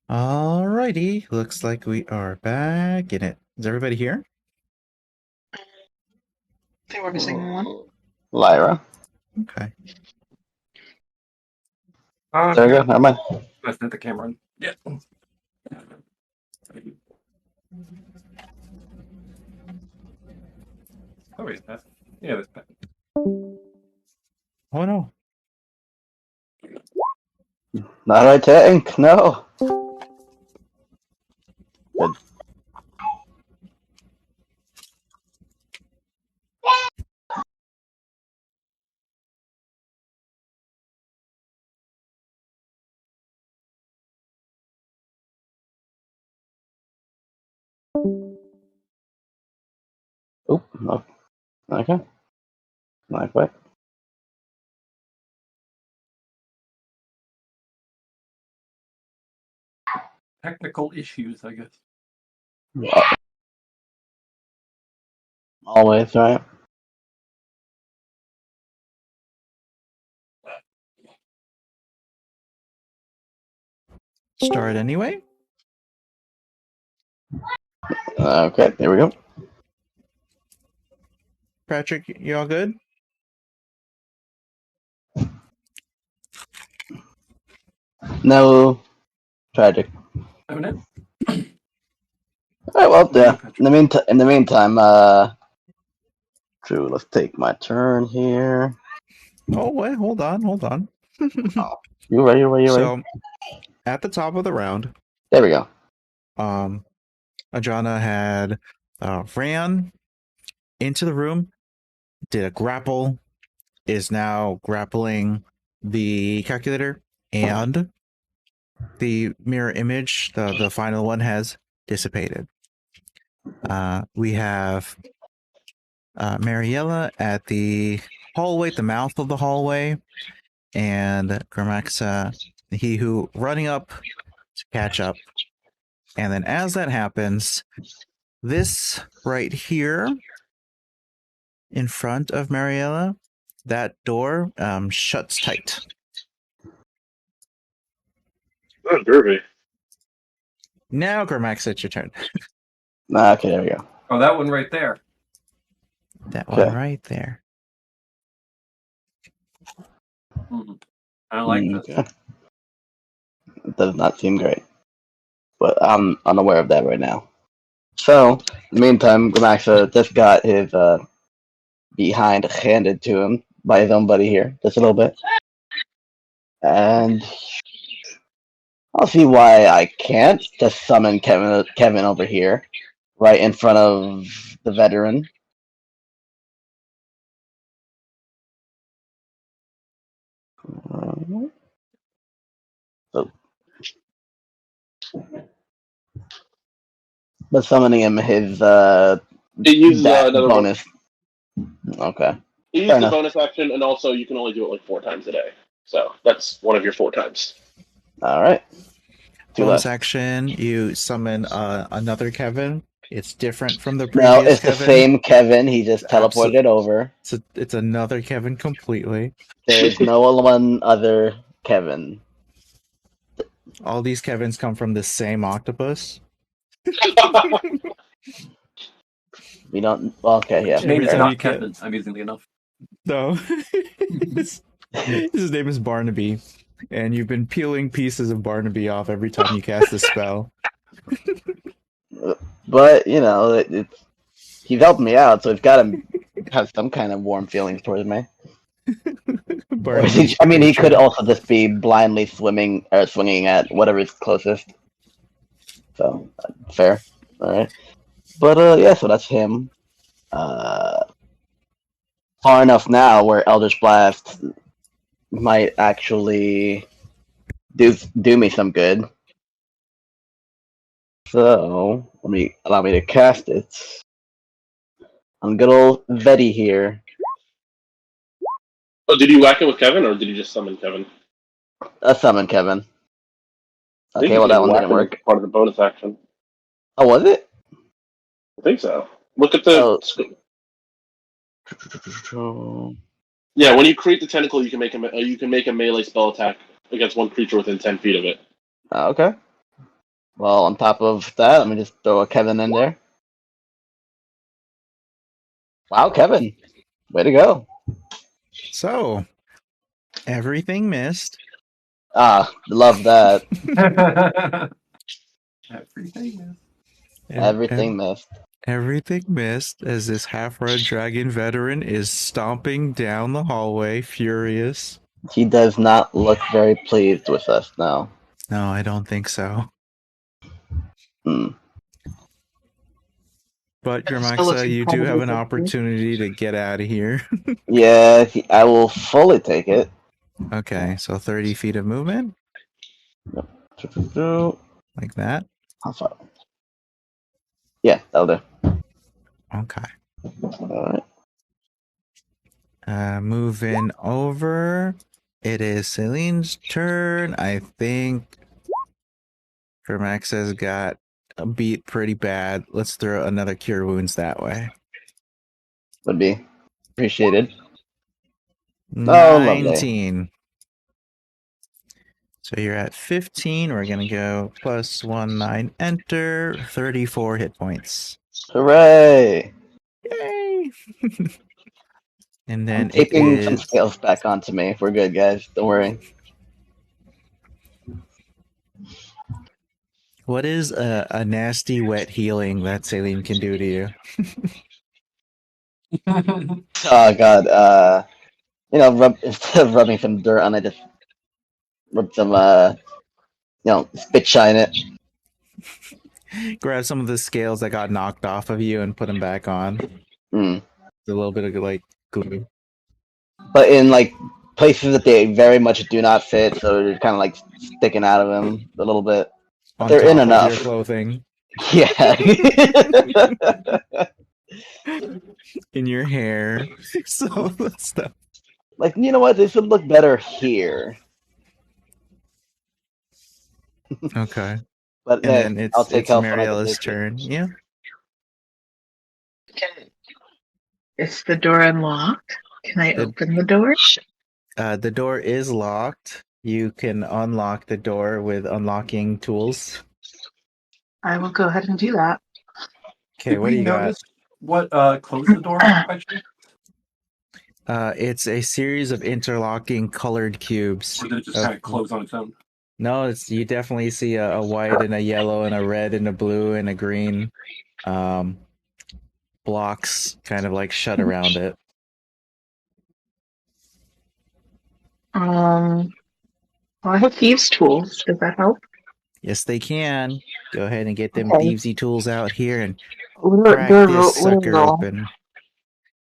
Alrighty, looks like we are back in it. Is everybody here? I think we're missing one. Lyra. Okay. There we go. Never mind. That's not the camera. Yeah. Oh wait, that. Yeah, that's bad. Oh no. Not right tank. No. Good. Oop. No. Okay. Not quite. Technical issues, I guess. Always right. Start anyway. Okay. There we go. Patrick, you all good? No. Tragic. Oh no. All right. Well, yeah. In the meantime, True. Let's take my turn here. Oh wait, hold on. Oh, you ready? So, at the top of the round, There we go. Ajana had ran into the room, did a grapple, is now grappling the calculator, and the mirror image, the final one, has dissipated. We have Mariella at the hallway, the mouth of the hallway, and Gramaxa, he who running up to catch up. And then as that happens, this right here in front of Mariella, that door shuts tight. Oh, groovy. Now, Gramaxa, it's your turn. Okay, there we go. Oh, that one right there. That Okay. one right there. Mm-hmm. I don't like this. Okay. It does not seem great, but I'm unaware of that right now. So, in the meantime, Gramaxa just got his behind handed to him by his own buddy here, just a little bit. And I'll see why I can't just summon Kevin over here, right in front of the veteran. So, but summoning him his It uses that another bonus. Okay. You use the bonus action, and also you can only do it like 4 times a day. So that's one of your 4 times. All right. Bonus action, you summon another Kevin. It's different from the previous No, it's Kevin. the same Kevin. He just teleported it over. It's another Kevin completely. There's no one other Kevin. All these Kevins come from the same octopus. We don't. Okay, yeah. Which name is time not you Kevin, amusingly enough. No. his name is Barnaby, and you've been peeling pieces of Barnaby off every time you cast a spell. But you know, he's helped me out, so it's got to have some kind of warm feelings towards me. I mean, he could also just be blindly swimming or swinging at whatever is closest. So fair, all right. But yeah, so that's him. Far enough now where Eldritch Blast might actually do me some good. So allow me to cast it on good old Vetty here. Oh, did you whack it with Kevin, or did you just summon Kevin? Summon Kevin. I think Okay, you well can that one whack didn't him work. as part of the bonus action. Oh, was it? I think so. Look at the screen. Yeah, when you create the tentacle, you can make a melee spell attack against one creature within 10 feet of it. Okay. Well, on top of that, let me just throw a Kevin in there. Wow, Kevin. Way to go. So, everything missed. Ah, love that. Everything. Everything missed. Everything missed as this half-red dragon veteran is stomping down the hallway, furious. He does not look very pleased with us now. No, I don't think so. Hmm. But It still looks Gramaxa, you do have an incredibly opportunity to get out of here. Yeah, I will fully take it. Okay, so 30 feet of movement, like that. How far? Yeah, that'll do. Okay. Alright. Moving over. It is Celine's turn. I think Gramaxa's got beat pretty bad. Let's throw another Cure Wounds that way. Would be appreciated. Oh, lovely. 19. So you're at 15. We're going to go plus 1, 9, enter. 34 hit points. Hooray! Yay! And I'm then it taking some is. scales back onto me. We're good, guys. Don't worry. What is a nasty wet healing that Celine can do to you? Oh god. Instead of rubbing some dirt on it, just rub some spit shine it. Grab some of the scales that got knocked off of you and put them back on. Mm. A little bit of like glue. But in like places that they very much do not fit, so they're kind of like sticking out of them a little bit. But On they're top in of enough. your clothing. Yeah. In your hair. So that stuff. Like, you know what? This would look better here. Okay. But And hey, then I'll it's take help when I Mariella's take it. turn. Yeah. Is the door unlocked? Can I open the door? The door is locked. You can unlock the door with unlocking tools. I will go ahead and do that. Okay, what do you got? Notice what closed the door? Actually? It's a series of interlocking colored cubes. Or did it just kind of close on its own? No, you definitely see a white and a yellow and a red and a blue and a green blocks kind of like shut around it. Well, I have thieves' tools. Does that help? Yes, they can. Go ahead and get them Okay. thievesy tools out here and What crack do I this sucker roll? open.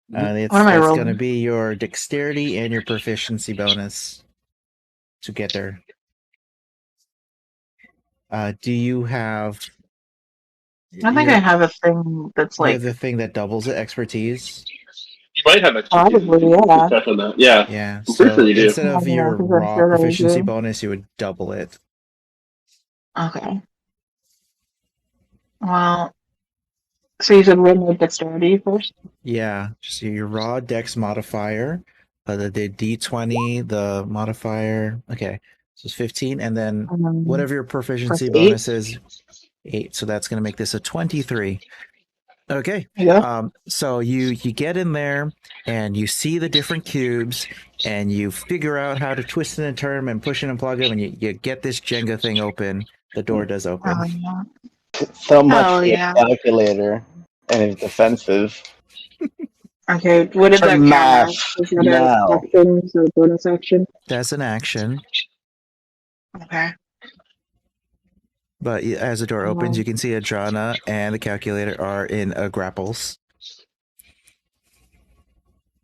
What am I That's rolling? going to be your dexterity and your proficiency bonus together. Do you have? I think I have a thing that's You like have the thing that doubles the expertise. You might have expertise. probably, You yeah. should check on that. Yeah. Yeah. I'm pretty So sure you do. instead of Yeah, your 'cause I'm raw sure that I proficiency do. bonus, you would double it. Okay. Well, so you said roll my dexterity first? Yeah. Just your raw dex modifier, the d20, the modifier. Okay. So it's 15, and then whatever your proficiency Plus 8. bonus is, 8. So that's going to make this a 23. Okay. Yeah. So you get in there and you see the different cubes and you figure out how to twist and turn them and push in and plug them and you get this Jenga thing open. The door does open. Yeah. So much Hell for yeah. the calculator and his defenses. Okay, what did For that math count as? Is that now. an action, so a bonus action? That's an action. Okay. But as the door opens, you can see Adrana and the calculator are in grapples.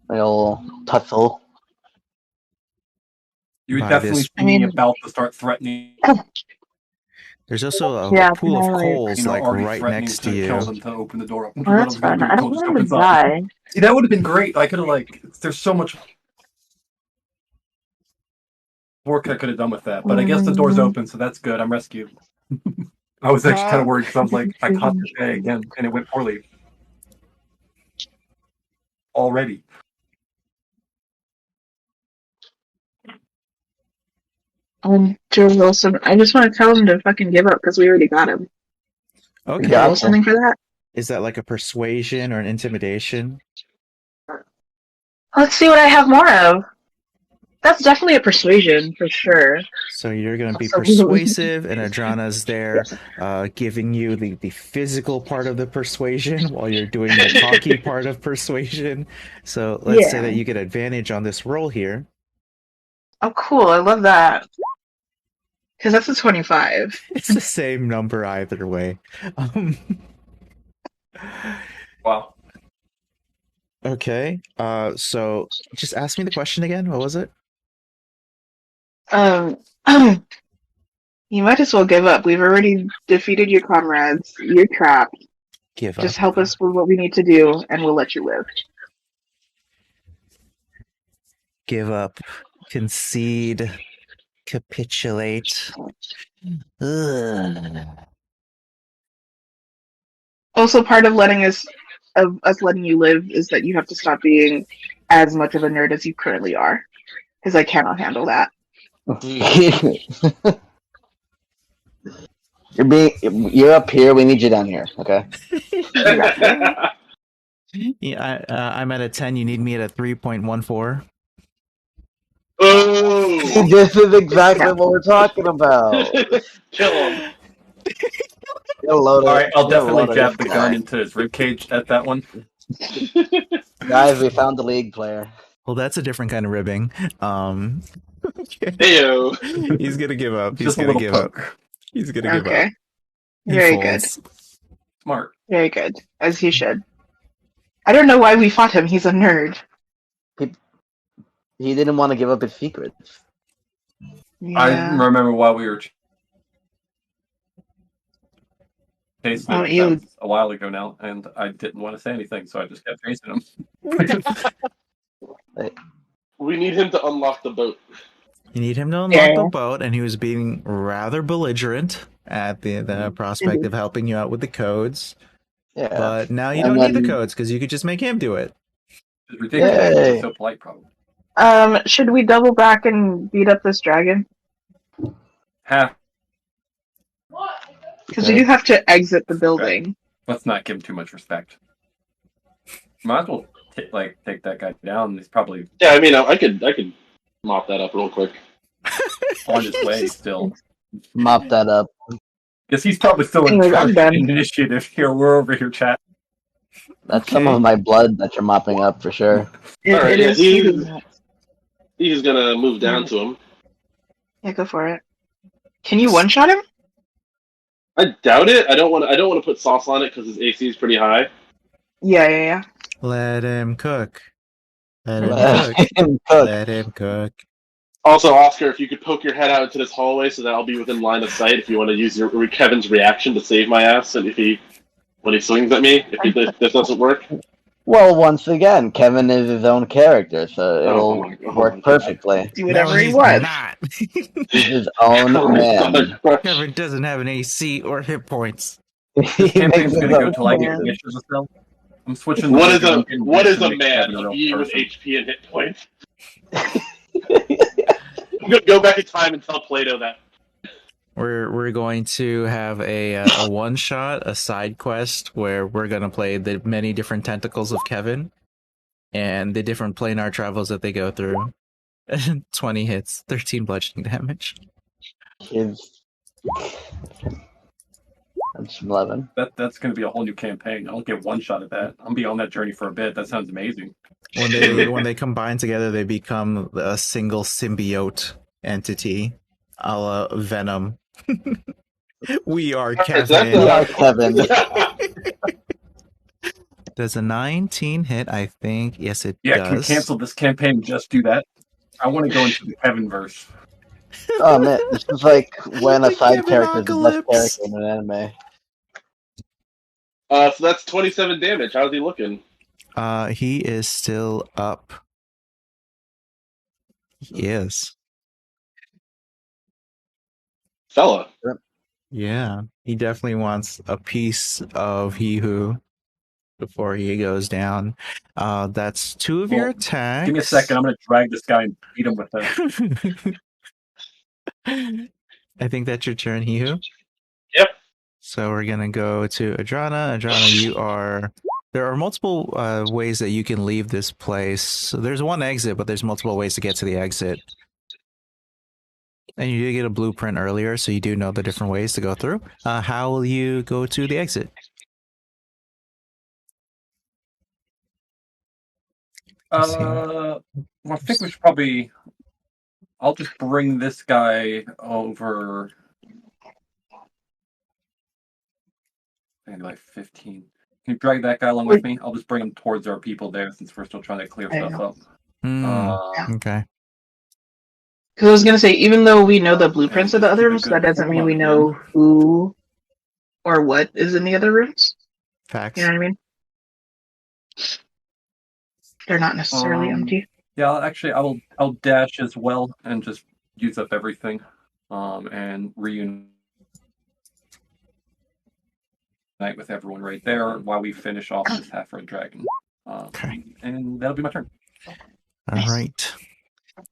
Real tussle. You would By definitely this- see me about to start threatening. There's also a Yeah, pool of can I, like- coals like already right threatening next to to kill you. them to open the door up. Well, that's fun. I don't want him to die. See, that would have been great. I could have there's so much work I could have done with that. But I guess the door's open, so that's good. I'm rescued. I was actually kind of worried because I was like, I caught the day again, and it went poorly. Already. Joe Wilson. I just want to tell him to fucking give up because we already got him. Okay. Can I roll Gotcha. something for that? Is that like a persuasion or an intimidation? Let's see what I have more of. That's definitely a persuasion for sure. So you're going to be So- persuasive, and Adrana's there Yes. giving you the physical part of the persuasion while you're doing the talky part of persuasion. So let's say Yeah. that you get advantage on this roll here. Oh, cool. I love that. Because that's a 25. It's the same number either way. Wow. Okay. So just ask me the question again. What was it? You might as well give up. We've already defeated your comrades. You're trapped. Give Just up. help us with what we need to do, and we'll let you live. Give up. Concede. Capitulate. Ugh. Also, part of us letting you live is that you have to stop being as much of a nerd as you currently are, because I cannot handle that. You're up here. We need you down here. Okay. Yeah, I'm at a 10. You need me at a 3.14. Oh, This is exactly what we're talking about. kill him. All right, I'll definitely jab the gun into his ribcage at that one. Guys, we found the league player. Well, that's a different kind of ribbing. Okay. Heyo. He's gonna give up. He's Just a gonna little give up. poke. He's gonna give Okay. up. He Very folds. good. Smart. Very good. As he should. I don't know why we fought him. He's a nerd. He didn't want to give up his secrets. I Yeah. remember while we were chasing Oh, him you- that was a while ago now, and I didn't want to say anything, so I just kept chasing him. We need him to unlock the boat. You need him to unlock Yeah. the boat, and he was being rather belligerent at the prospect of helping you out with the codes. Yeah. But now you And don't need the then- codes because you could just make him do it. It's ridiculous. Yay. He's so polite, probably. Should we double back and beat up this dragon? Half. Because we do have to exit the building. Let's not give him too much respect. Might as well take that guy down. He's probably Yeah, I mean, I could mop that up real quick. on his way still. Mop that up. Because he's probably still in Anyways, I'm charge done. of initiative here. We're over here chatting. That's some of my blood that you're mopping up for sure. Alright, It yeah, is. He's gonna move down to him. Yeah, go for it. Can you one-shot him? I doubt it. I don't want to put sauce on it because his AC is pretty high. Yeah. Let him cook. Let him Let cook. him cook. Let him cook. Also, Oscar, if you could poke your head out into this hallway so that I'll be within line of sight if you want to use your Kevin's reaction to save my ass, and when he swings at me, if this doesn't work. Well, once again, Kevin is his own character, so it'll my God. work perfectly. Do whatever No, he he's wants. not. He's his own man. Kevin doesn't have an AC or hit points. He Campaign's makes gonna his go own till I get plan. wishes of self. I'm switching. What is I'm getting what wishes is to a make man? Kevin A real being with person. HP and hit points. Go back in time and tell Plato that. We're going to have a one shot, a side quest where we're gonna play the many different tentacles of Kevin and the different planar travels that they go through. 20 hits, 13 bludgeoning damage. Is that's 11. That's gonna be a whole new campaign. I'll get one shot at that. I'll be on that journey for a bit. That sounds amazing. When they combine together, they become a single symbiote entity, a la Venom. We are Kevin. We are Kevin. Does a 19 hit? I think yes, it Yeah, can we does. cancel this campaign and just do that? I want to go into the Kevin verse. Oh man, this is like when a The side character is the best Kevin-ocalypse. character in an anime. So that's 27 damage. How's he looking? He is still up. He is. Fella. Yeah, he definitely wants a piece of he who before he goes down. That's 2 of your Well, attacks. Give me a second. I'm gonna drag this guy and beat him with a I think that's your turn, Hihu. Yep. So we're gonna go to Adrana. Adrana, there are multiple ways that you can leave this place. So there's one exit, but there's multiple ways to get to the exit. And you did get a blueprint earlier, so you do know the different ways to go through. How will you go to the exit? Well, I think we should probably. I'll just bring this guy over. Maybe like 15. Can you drag that guy along with me? I'll just bring him towards our people there since we're still trying to clear stuff up. Okay. Because I was gonna say, even though we know the blueprints of the other rooms, that doesn't mean we know who or what is in the other rooms. Facts. You know what I mean? They're not necessarily empty. Yeah, actually, I'll dash as well and just use up everything, and reunite with everyone right there while we finish off this half-red dragon. Okay. And that'll be my turn. All right.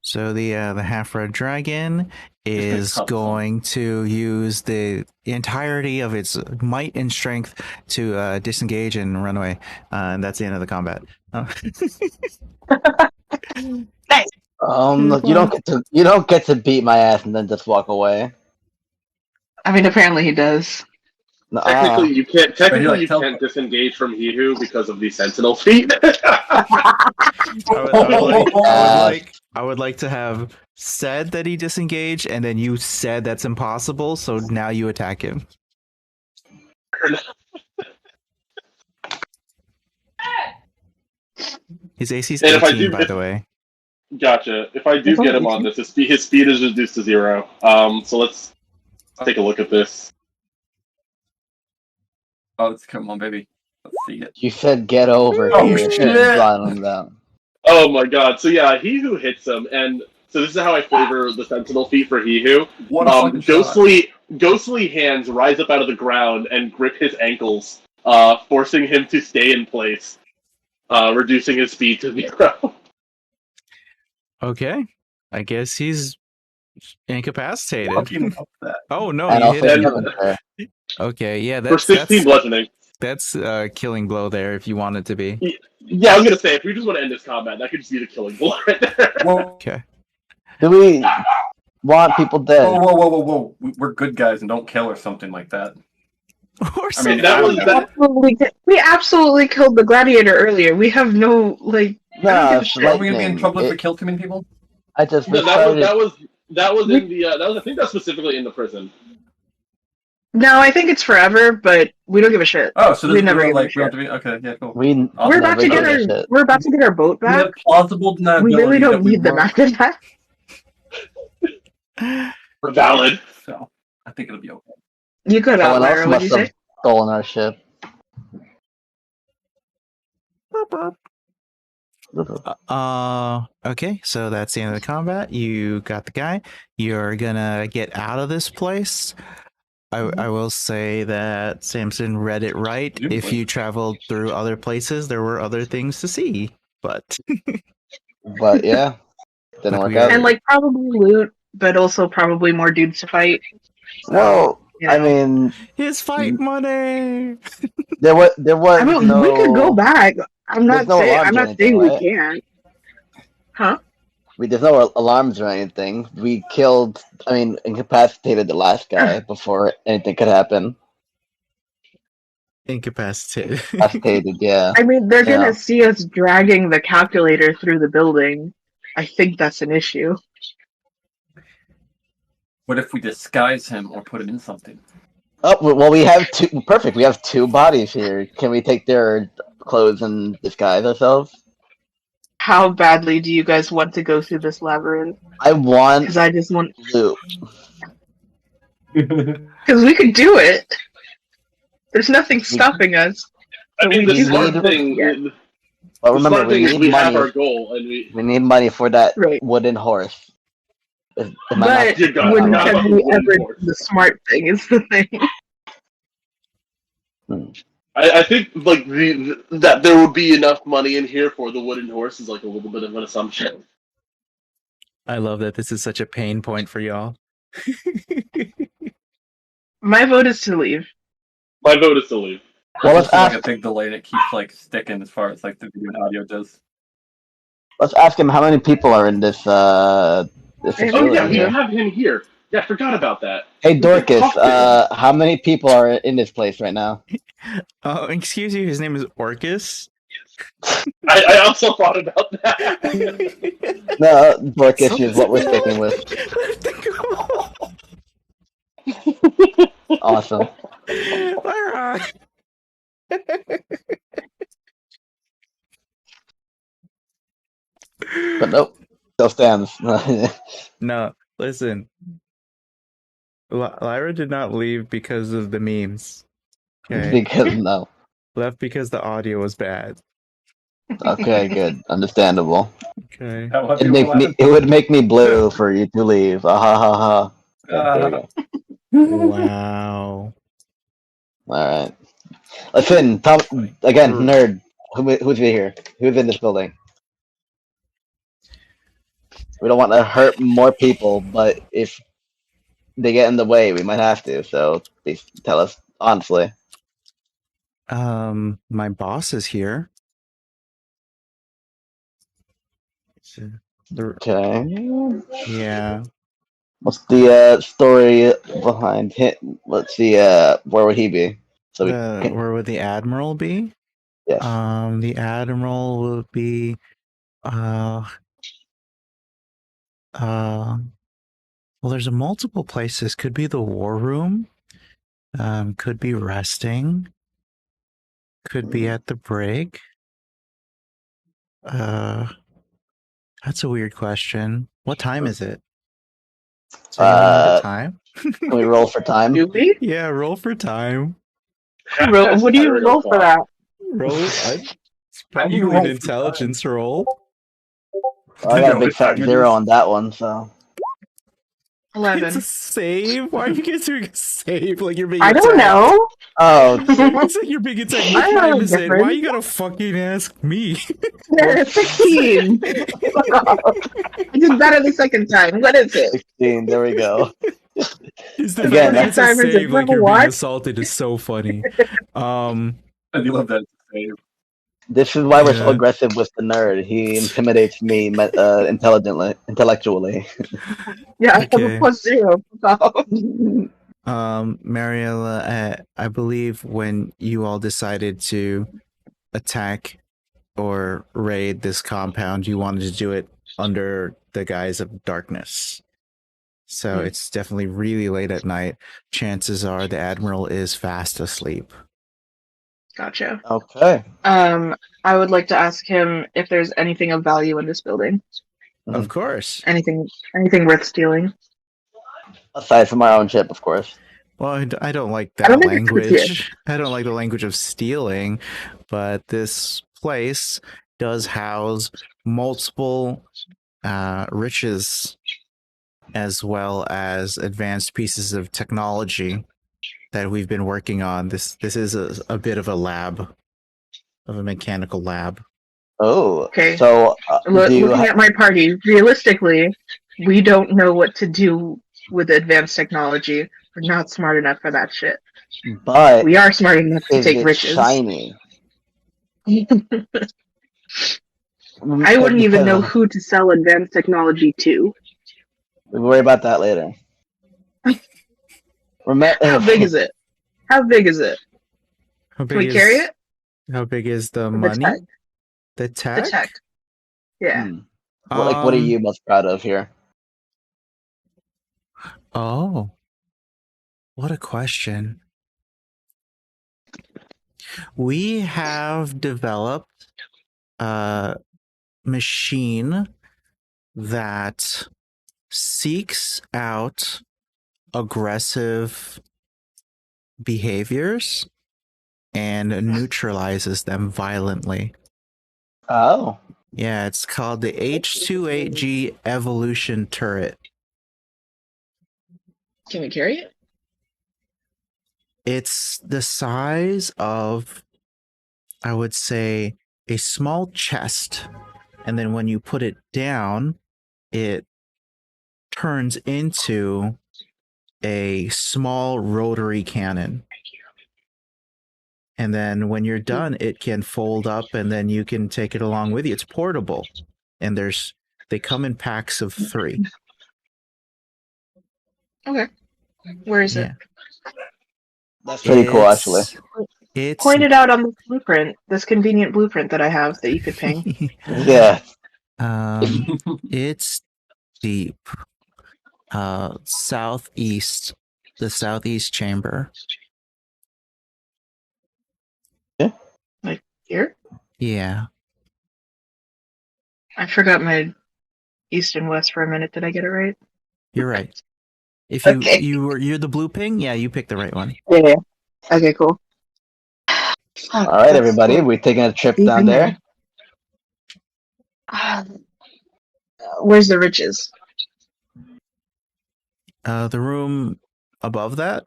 So the half-red dragon is going to use the entirety of its might and strength to disengage and run away, and that's the end of the combat. Nice. You don't get to beat my ass and then just walk away. I mean, apparently he does. Technically, you can't. Technically, you can't disengage from Hihu because of the Sentinel feat. I would like to have said that he disengaged, and then you said that's impossible. So now you attack him. His AC's 18, by the way. Gotcha. If I do get him on this, his speed is reduced to 0. So let's take a look at this. Oh, come on, baby. Let's see it. You said get over here. Shit. Him down. Oh my god. So yeah, Hihu hits him, and so this is how I favor the Sentinel feat for Hihu. Ghostly hands rise up out of the ground and grip his ankles, forcing him to stay in place, reducing his speed to 0. Okay. I guess he's incapacitated. Oh no, and you hit him. him. Okay, yeah, for 16 bludgeoning. That's a killing blow there if you want it to be. Yeah, I was gonna say, if we just want to end this combat, that could just be the killing blow right there. Okay. Do we want people dead? Whoa. We're good guys and don't kill or something like that. I mean, we absolutely killed the gladiator earlier. We have no, like... No, are we gonna be in trouble if we kill too many people? I just that was in the I think that's specifically in the prison. No, I think it's forever, but we don't give a shit. Oh, so we never give a shit. shit. Okay, yeah, cool. We're about to get our boat back. Plausible we really don't need them after that. Valid. So I think it'll be okay. You could have Outlier, what'd you say? Stolen our ship. Okay, so that's the end of the combat. You got the guy. You're gonna get out of this place. I will say that Samson read it right. If you traveled through other places, there were other things to see. But yeah, didn't work out. And like probably loot, but also probably more dudes to fight. So, well, I mean, his fight money. There was. I mean, no, we could go back. I'm not saying we can't. Huh? There's no alarms or anything. We killed, incapacitated the last guy before anything could happen. Incapacitated, yeah. I mean, they're gonna see us dragging the calculator through the building. I think that's an issue. What if we disguise him or put him in something? Oh, well, we have two. Perfect. We have two bodies here. Can we take their clothes and disguise ourselves? How badly do you guys want to go through this labyrinth? I want. Because I just want loot. Because we could do it. There's nothing stopping us. I mean, the smart thing. But remember, we need money. Have our goal, and we need money for that wooden horse. But wouldn't have we ever the smart thing is the thing. I think like that there would be enough money in here for the wooden horse is like a little bit of an assumption. I love that this is such a pain point for y'all. My vote is to leave. My vote is to leave. Well, There's let's also like a ask. big delay and it keeps like sticking as far as like the video and audio does. Let's ask him how many people are in this this Yeah, Oh facility yeah, we here. have him here. Yeah, I forgot about that. Hey We could Dorcas, talk to him. how many people are in this place right now? Oh, excuse you. His name is Orcus. I also thought about that. No, Dorcas So- is what we're sticking with. Awesome. All right. But nope, still stands. No, listen. Lyra did not leave because of the memes. Okay. Because no. Left because the audio was bad. Okay, good, understandable. Okay. That would be glad. It would make me blue for you to leave. Ah ha ha ha. Okay, there we go. Wow. All right. Listen, Tom. Again, nerd. Who's here? Who's in this building? We don't want to hurt more people, but if they get in the way, we might have to. So please tell us honestly. My boss is here. Okay. Yeah. What's the story behind him? Let's see. Where would he be? So we can, Where would the admiral be? yes. The admiral would be well, there's multiple places. Could be the war room. Could be resting. Could be at the brig. That's a weird question. What time is it? So you want the time? Can we roll for time? Do we? Yeah, roll for time. What do you roll for that? Roll. It's probably You an roll for intelligence roll. I got a big fat 0 on that one, so. 11. It's a save. Why are you guys doing a save like you're being I attacked? don't know. Oh, It's like you're being attacked. What I know time is it? different. Why you gotta fucking ask me? 16. I did better the second time. What is it? 16. There we go. Is the Again, fact that it's a next time is save it like you're what? being assaulted is so funny. I do love that save. This is why we're so Yeah. aggressive with the nerd. He intimidates me intellectually. Yeah, I have Okay. a +0. Mariella, I believe when you all decided to attack or raid this compound, you wanted to do it under the guise of darkness. So it's definitely really late at night. Chances are the admiral is fast asleep. Gotcha. Okay. I would like to ask him if there's anything of value in this building. Of course. Anything worth stealing. Aside from our own ship, of course. Well, I don't like I don't that think it's here. language. I don't like the language of stealing, but this place does house multiple riches as well as advanced pieces of technology that we've been working on. This is a bit of a lab, of a mechanical lab. Oh, Okay. so Looking at my party, realistically, we don't know what to do with advanced technology. We're not smart enough for that shit. but We are smart enough to is take it riches. shiny? I wouldn't even know who to sell advanced technology to. We'll worry about that later. How big is it? How big is it? How big Can we is, carry it? How big is the The money? tech. The tech? The tech. Yeah. What are you most proud of here? Oh, what a question. We have developed a machine that seeks out aggressive behaviors and neutralizes them violently. Oh. Yeah, it's called the H28G Evolution Turret. Can we carry it? It's the size of, I would say, a small chest. And then when you put it down, it turns into a small rotary cannon. And then when you're done, it can fold up and then you can take it along with you. It's portable. And they come in packs of 3. Okay. Where is it? That's pretty cool, actually. It's Point it out on this blueprint, this convenient blueprint that I have that you could ping. Yeah. It's deep. Southeast, the southeast chamber. Like here? Yeah. I forgot my east and west for a minute. Did I get it right? You're right. If Okay. you're the blue ping, yeah, you picked the right one. Yeah. Okay, cool. All right, everybody, we're taking a trip down there. Where's the riches? The room above that.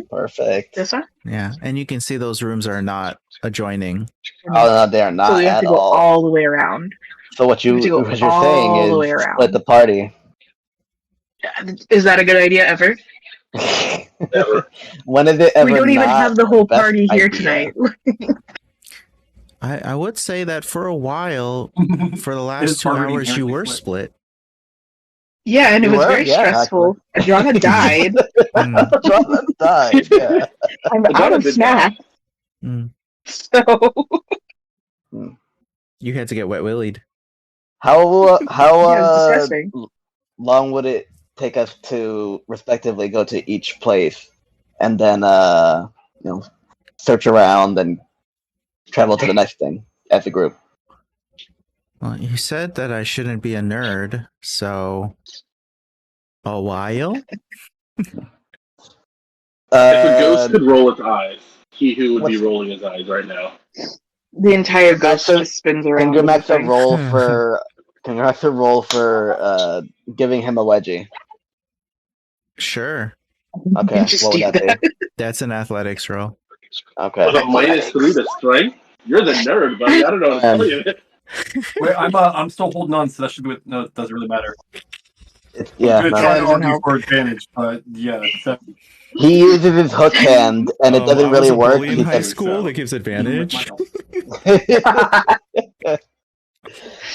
Perfect. This one? Yeah, and you can see those rooms are not adjoining. Oh, no, they're not So we have at to go all. all the way around. So what you're saying the way is around. split the party. Is that a good idea ever? When is it ever? We don't even not have the whole best party here idea? tonight. I would say that for a while, for the last It's 2 already hours, you inherently were split. split. Yeah, and it You was were? very Yeah, stressful. Adriana died. Adriana died. Yeah. I'm out Adriana of did snack. Mm. So You had to get wet willied. How yeah, it's disgusting. long would it take us to respectively go to each place and then search around and travel to the next thing as a group? Well, you said that I shouldn't be a nerd, so a while. If a ghost could roll its eyes, he who would be rolling his eyes right now. The entire ghost just spins around. Can in the Maxa thing. roll for? Can Maxa roll for giving him a wedgie? Sure. Okay, Just what would do that be? That's an athletics roll. Okay. With a -3 to strength? You're the nerd, buddy. I don't know what to tell you. Wait, I'm still holding on, so that should be. No, it doesn't really matter. Yeah. I'm No. trying to doesn't argue help. for advantage, but yeah, except He uses his hook hand, and it doesn't I really was a work. bully in He high says, school that gives advantage.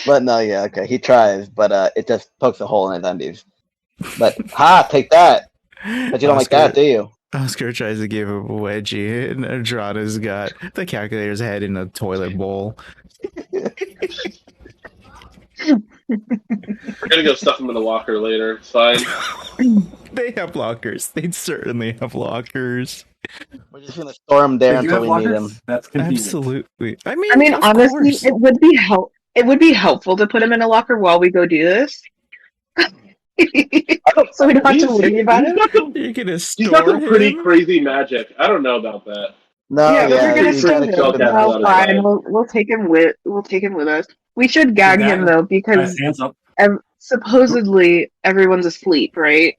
but no, yeah, okay. He tries, but it just pokes a hole in his undies. But take that. But you don't like that, do you? Oscar tries to give him a wedgie, and Andrada's got the calculator's head in a toilet bowl. We're gonna go stuff him in the locker later. It's fine. They have lockers. They'd certainly have lockers. We're just gonna store him there if you until have we need lockers, him. that's convenient. Absolutely. I mean, of honestly, course. it would be helpful to put him in a locker while we go do this. So we don't have to worry about him. You're gonna He's store got some pretty him? crazy magic. I don't know about that. No, Yeah, but we're gonna you store gotta him. keep him Okay. Well, out. fine. We'll take him with us. We should gag That- him though Guys, because hands up. supposedly everyone's asleep, right?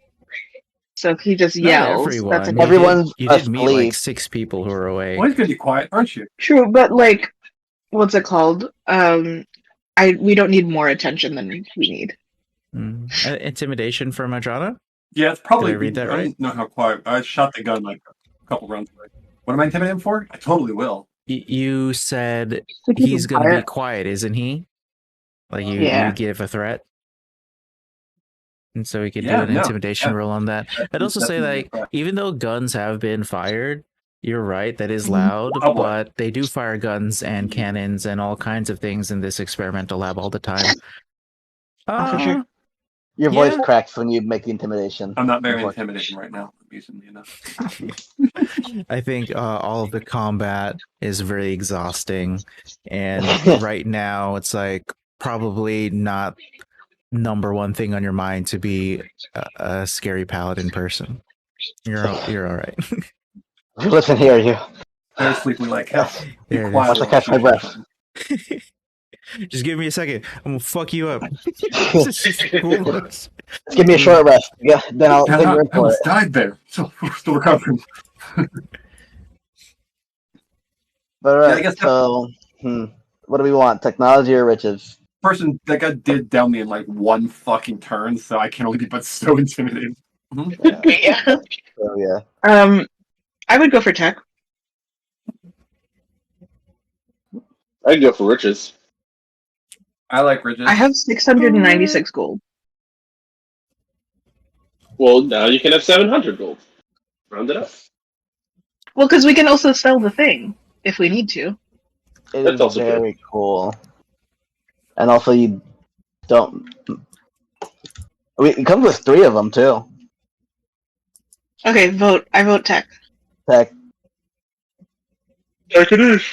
So if he just Not yells, everyone. that's You a did- Everyone's You did meet like asleep. 6 people who are awake. Always gonna be quiet, aren't you? true. But like, what's it called? We don't need more attention than we need. Intimidation from Andrada? Yeah, it's probably. Did I read that I right? don't know how quiet. I shot the gun like a couple rounds away. What am I intimidating for? I totally will. You said To keep he's him going to be quiet. quiet, isn't he? Like you Yeah. give a threat? And so we could Yeah, do an no, intimidation yeah. roll on that. I'd also say, Definitely like, a threat. even though guns have been fired, you're right, that is Mhm. loud, Oh, boy. but they do fire guns and cannons and all kinds of things in this experimental lab all the time. For sure. Your voice Yeah. cracks when you make the intimidation. I'm not very Unfortunately. intimidating right now, amusingly enough. I think all of the combat is very exhausting, and right now it's like probably not number one thing on your mind to be a scary paladin person. You're all right. Listen here, you. Very sleepy like hell. Be There it quiet Once I while catch my shoot breath. something. Just give me a second. I'm gonna fuck you up. Just give me a short rest. Yeah, then I'll Yeah, take your I word for it. almost died there. So we're still recovering. But Yeah, I alright, guess so what do we want? Technology or riches? that guy did down me in like one fucking turn, so I can only be but so intimidated. Yeah. So yeah. I would go for tech. I'd go for riches. I like riches. I have 696 gold. Well, now you can have 700 gold. Round it up. Well, because we can also sell the thing if we need to. It That's is also very cool. And also, you don't. It comes with 3 of them too. Okay, vote. I vote tech. Tech. Tech it is.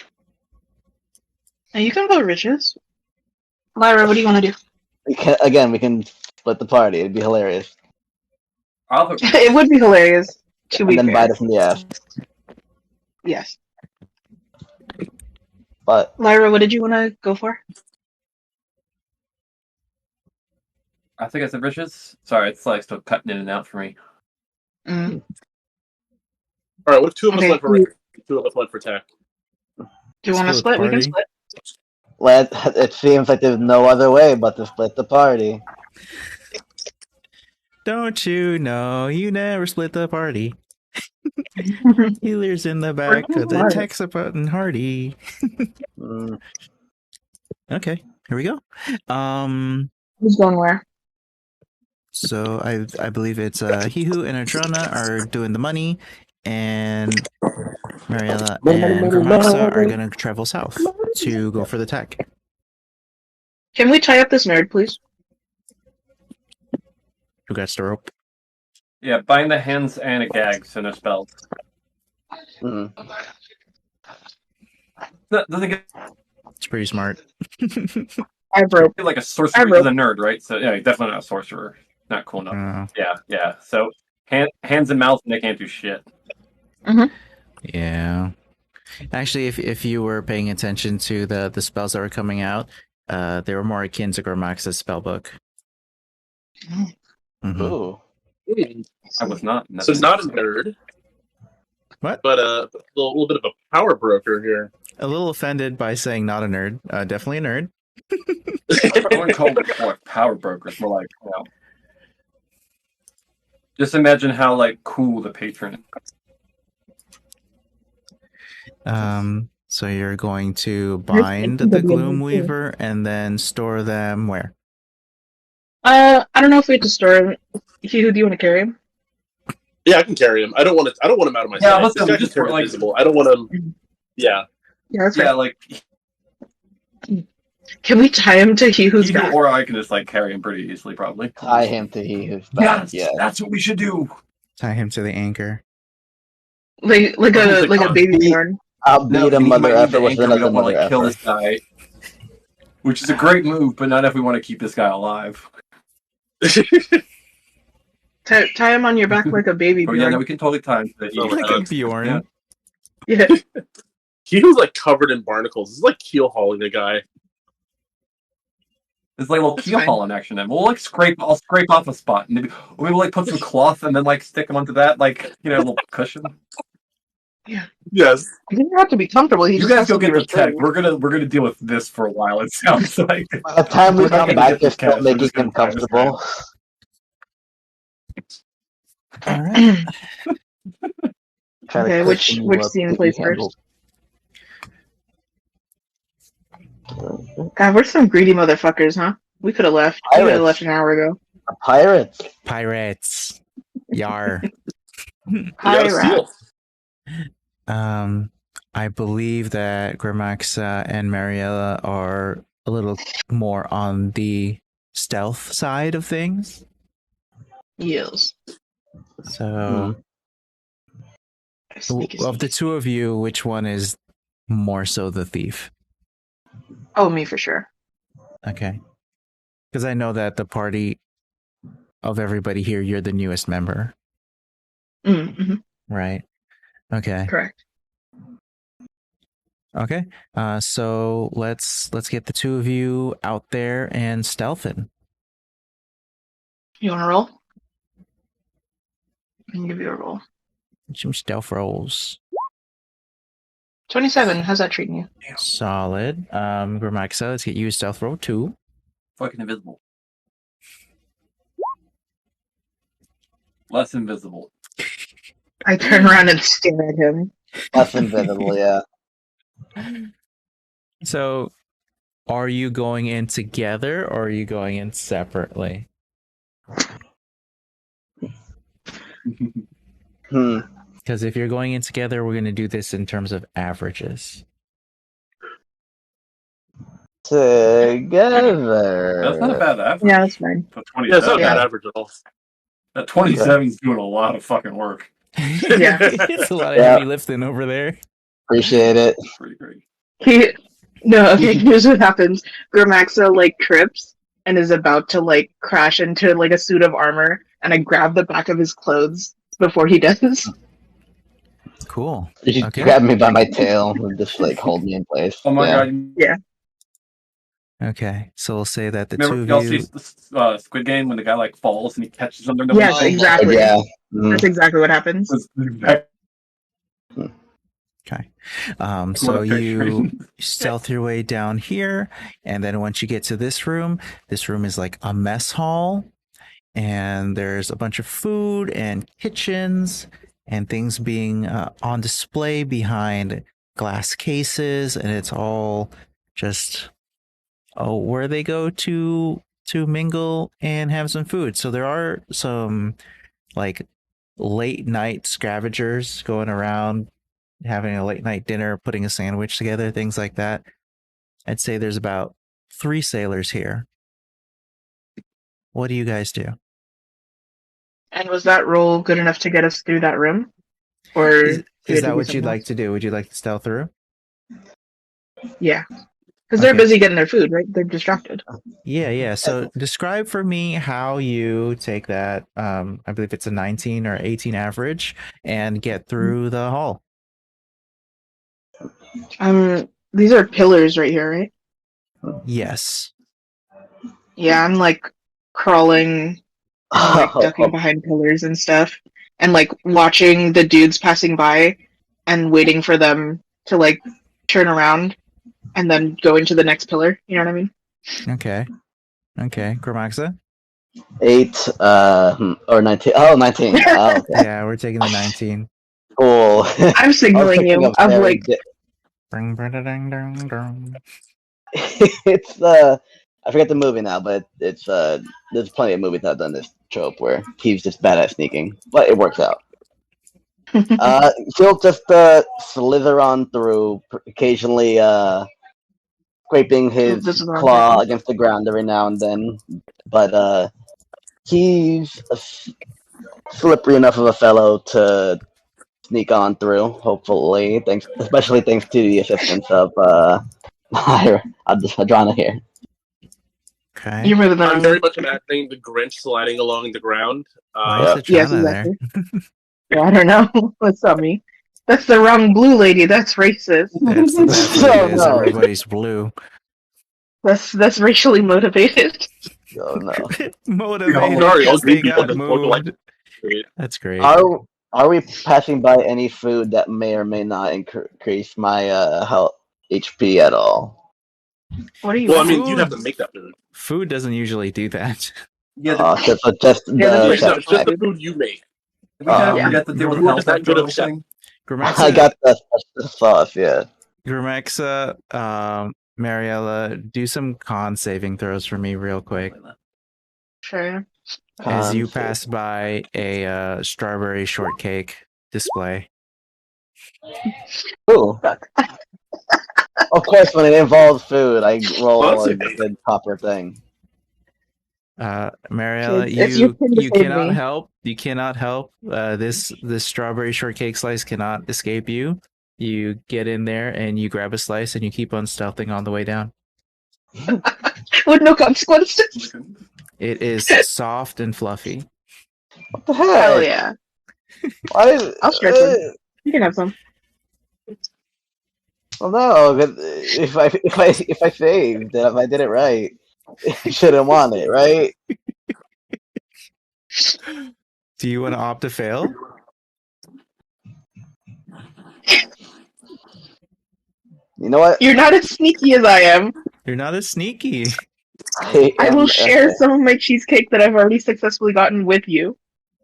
Now you can vote riches. Lyra, what do you want to do? We can split the party. It'd be hilarious. It would be hilarious. To be And then fair. bite us in the ass. Yes. But Lyra, what did you want to go for? I think I said riches. Sorry, it's like still cutting in and out for me. Mm. All right, what if 2 of us Okay. went for riches? 2 of us went for tech. Do you want to Split split? We can party. split. it seems like there's no other way but to split the party. Don't you know you never split the party? Healer's in the back of the smart. text button hardy. Mm. Okay, here we go. Who's going where? So I believe it's Hihu and Adrona are doing the money, and Mariella and Gramaxa are gonna travel south to go for the tech. Can we tie up this nerd, please? Who got the rope? Yeah, bind the hands and a gag, so no spells. Mm. Doesn't get It's pretty smart. I broke. like a sorcerer. He's a nerd, right? So yeah, definitely not a sorcerer. Not cool enough. Yeah. So hands and mouth, and they can't do shit. Yeah. Actually, if you were paying attention to the spells that were coming out, they were more akin to Gramax's spellbook. Mm-hmm. Ooh. I was not. So not a nerd. What? But a little bit of a power broker here. A little offended by saying not a nerd. Definitely a nerd. I wouldn't call them like power brokers. More like, just imagine how like cool the patron is. So you're going to bind the Gloomweaver and then store them where? I don't know if we have to store him. Hugh, do you want to carry him? Yeah, I can carry him. I don't want him out of my sight. Yeah, This guy just can turn like invisible. I don't want him. Yeah. Yeah, that's right. like Can we tie him to Hugh's back? or I can just like carry him pretty easily, probably. Tie him to his back. Yes, Yeah. that's what we should do. Tie him to the anchor. Like a baby Bjorn. I'll beat a mother effer with another don't want mother to kill effer. this guy, which is a great move, but not if we want to keep this guy alive. Tie him on your back like a baby Oh Bjorn. yeah, no, we can totally tie him to the Like a Bjorn. Yeah. Yeah. He was like covered in barnacles. It's like keel hauling a guy. It's like a little That's keel fine. haul in action. Then I'll scrape off a spot, and maybe we'll like put some cloth and then like stick him onto that, like a little cushion. Yes. He doesn't have to be comfortable. He You just guys has go to be get the tech. restrained. We're gonna deal with this for a while. It sounds like. By the time we We're not come gonna back, get they're this still cash, we're making just gonna him tie this comfortable. All right. Trying to Okay, which cushion you up scene to plays be first? handled. God, we're some greedy motherfuckers, huh? We could have left. We could have Pirates. left an hour ago. Pirates. Pirates. Yar. We gotta steal. I believe that Gramaxa and Mariella are a little more on the stealth side of things. Yes. So, of the two of you, which one is more so the thief? Oh, me for sure. Okay. Because I know that the party of everybody here, you're the newest member, Mm-hmm. right? Okay. Correct. Okay. So let's get the two of you out there and stealthing. You want to roll? I can give you a roll. Some stealth rolls. 27. How's that treating you? Solid. Gramaxa, let's get you a stealth roll too. Fucking invisible. Less invisible. I turn around and stare at him. Less invisible, yeah. So, are you going in together or are you going in separately? Because if you're going in together, we're going to do this in terms of averages. Together. That's not a bad average. Yeah, that's fine. For Yeah, it's not a 27. bad average at all. That 27 is doing a lot of fucking work. Yeah. It's a lot of Yeah. heavy lifting over there. Appreciate it. Pretty great. Okay, here's what happens. Gramaxa, like, trips and is about to, like, crash into, like, a suit of armor, and I grab the back of his clothes before he does. Cool. You should Okay. grab me by my tail and just like hold me in place. Oh my Yeah. god. Okay. So we'll say that the two Remember, of y'all you. see Squid Game when the guy like falls and he catches him? Yes, exactly. Yeah. Mhm. That's exactly what happens. Okay. So you stealth your way down here, and then once you get to this room is like a mess hall, and there's a bunch of food and kitchens and things being on display behind glass cases, and it's all just where they go to mingle and have some food. So there are some like late night scavengers going around having a late night dinner, putting a sandwich together, things like that. I'd say there's about 3 sailors here. What do you guys do? And was that roll good enough to get us through that room? Or Is that what you'd like else? to do? Would you like to stealth through? Yeah. Because they're Okay. busy getting their food, right? They're distracted. Yeah. So describe for me how you take that, I believe it's a 19 or 18 average, and get through the hall. These are pillars right here, right? Yes. Yeah, I'm like crawling and like ducking behind pillars and stuff, and like watching the dudes passing by and waiting for them to like turn around and then go into the next pillar. You know what I mean? Okay. Gramaxa? 8 or 19. Oh, 19. Oh, okay. Yeah, we're taking the 19. Cool. I'm signaling you. I'm like, It's I forget the movie now, but it's there's plenty of movies that have done this trope where he's just bad at sneaking, but it works out. He'll just slither on through, occasionally scraping his This is what I'm claw thinking. against the ground every now and then, but he's slippery enough of a fellow to sneak on through, hopefully, especially thanks to the assistance of Adrana here. Okay. You remember I'm them? very much imagining the Grinch sliding along the ground. Why is it Yes, Trana exactly. Yeah, I don't know. What's up, me? That's the wrong blue lady. That's racist. there? That's what it is. No. Everybody's blue. That's racially motivated. Oh no. Motivated sorry, all because green they people got just look like- moved. That's great. Are we passing by any food that may or may not increase my health HP at all? What are you? Well, I doing? mean, you'd have to make that food. Food doesn't usually do that. Yeah, Just Yeah, the that's like chef No, it's just the pack. food you make. we kind of Yeah. forget that there was You're health just not good of a chef. thing. I got the sauce, yeah. Gramaxa, Mariella, do some con saving throws for me real quick. Sure. As you pass by a strawberry shortcake display. Ooh. Of course, when it involves food, I roll a Fancy. good proper thing. Mariella, It's your turn to you save cannot me. help. You cannot help. This strawberry shortcake slice cannot escape you. You get in there and you grab a slice and you keep on stealthing on the way down. With no consequences. It is soft and fluffy. What the heck? Hell yeah. Why? I'll stretch them. You can have some. Well, no. If I saved, if I did it right, you shouldn't want it, right? Do you want to opt to fail? You know what? You're not as sneaky as I am. You're not as sneaky. I will share some of my cheesecake that I've already successfully gotten with you.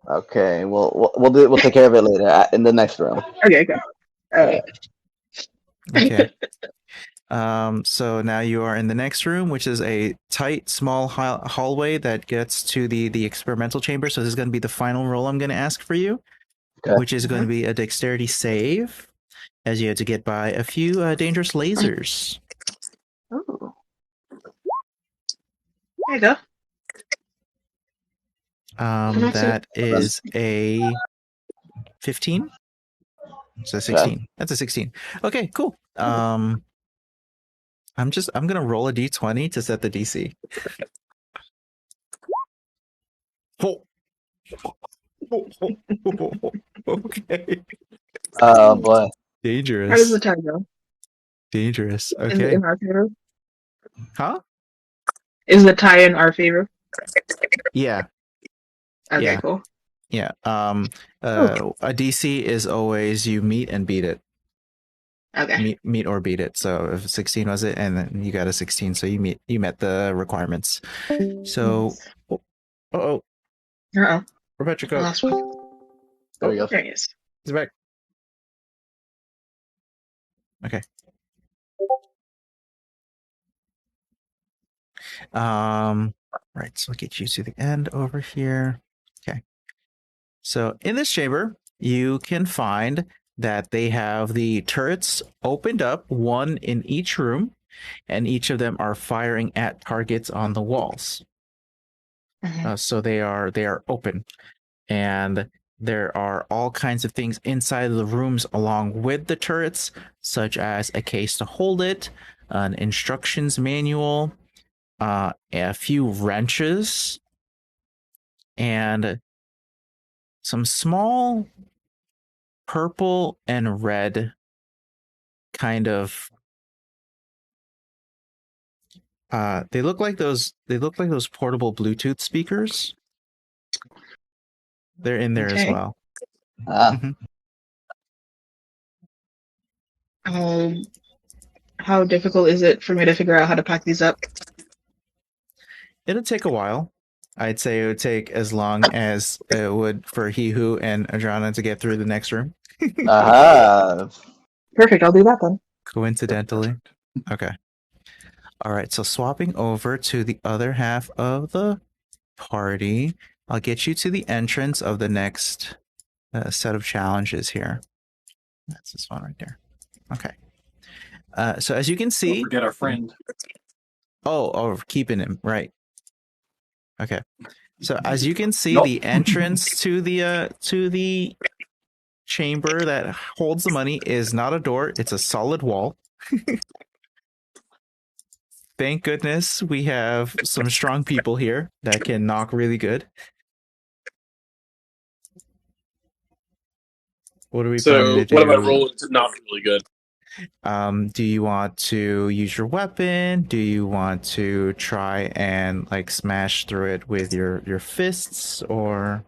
Okay, we'll take care of it later in the next room. Okay. Okay. So now you are in the next room, which is a tight, small hallway that gets to the experimental chamber. So this is going to be the final roll I'm going to ask for you, which is going to be a dexterity save, as you have to get by a few dangerous lasers. Ooh. There you go. That is a 15. So 16. That's a 16. Okay, cool. I'm gonna roll a d20 to set the DC. Okay. Oh boy. Dangerous. How does the tie go? Dangerous. Is it Okay. in our favor? Huh? Is the tie in our favor? Yeah. Okay, Yeah. cool. Yeah. A DC is always you meet and beat it. Okay. Meet or beat it. So if 16 was it, and then you got a 16, so you met the requirements. So, Uh-oh. Where about your I coat? lost one. There we go. There he is. He's back. Okay. Right. So I'll get you to the end over here. Okay. So in this chamber, you can find that they have the turrets opened up, one in each room, and each of them are firing at targets on the walls. So they are open, and there are all kinds of things inside of the rooms along with the turrets, such as a case to hold it, an instructions manual, a few wrenches, and some small purple and red kind of they look like those portable Bluetooth speakers. They're in there as well. How difficult is it for me to figure out how to pack these up? It'll take a while. I'd say it would take as long as it would for Hihu and Adriana to get through the next room. Perfect, I'll do that then. Coincidentally. Okay. All right, so swapping over to the other half of the party, I'll get you to the entrance of the next set of challenges here. That's this one right there. Okay. So as you can see, don't forget our friend. Oh, keeping him right. Okay. So as you can see, Nope. the entrance to the chamber that holds the money is not a door; it's a solid wall. Thank goodness we have some strong people here that can knock really good. What are we planning to do? What am I rolling to knock really good? Do you want to use your weapon? Do you want to try and like smash through it with your fists, or?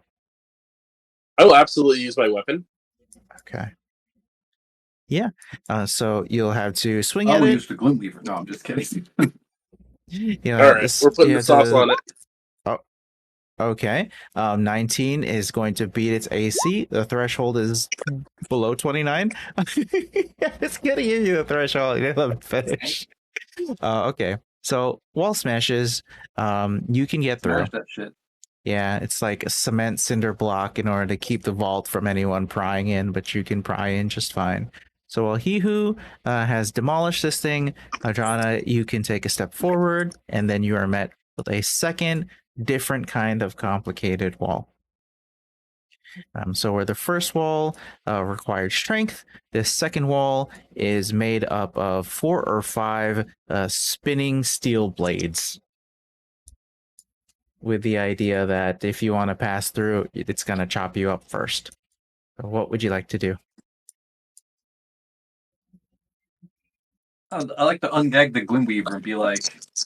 I will absolutely use my weapon. Okay. Yeah. So you'll have to swing I at will it. use the gloom weaver. No, I'm just kidding. All right, we're putting the sauce on it. Oh, okay. 19 is going to beat its AC. The threshold is below 29. It's gonna give you the threshold. You let it finish. Okay. So wall smashes. You can get through. Smash that shit. Yeah, it's like a cement cinder block in order to keep the vault from anyone prying in, but you can pry in just fine. So while Hihu has demolished this thing, Adrana, you can take a step forward, and then you are met with a second, different kind of complicated wall. So where the first wall required strength, this second wall is made up of 4 or 5 spinning steel blades, with the idea that if you want to pass through, it's going to chop you up first. So what would you like to do? I like to ungag the gloom weaver and be like,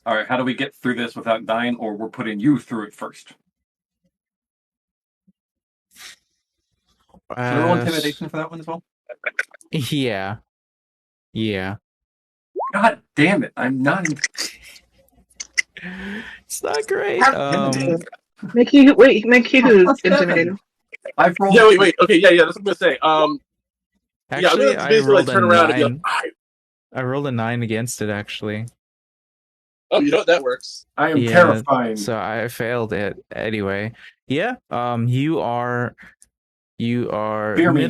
all right, how do we get through this without dying, or we're putting you through it first? Should I roll intimidation for that one as well? Yeah. God damn it, I'm not. It's not great. Make you who's Plus seven. intimidated. I've rolled. Yeah, wait. Okay, yeah. That's what I'm gonna say. Actually, I'm gonna I basically rolled a turn around and be like, 9. I rolled a 9 against it, actually. oh, you know what? That works. I am Yeah, terrifying. So I failed it anyway. Yeah. You are Fear me.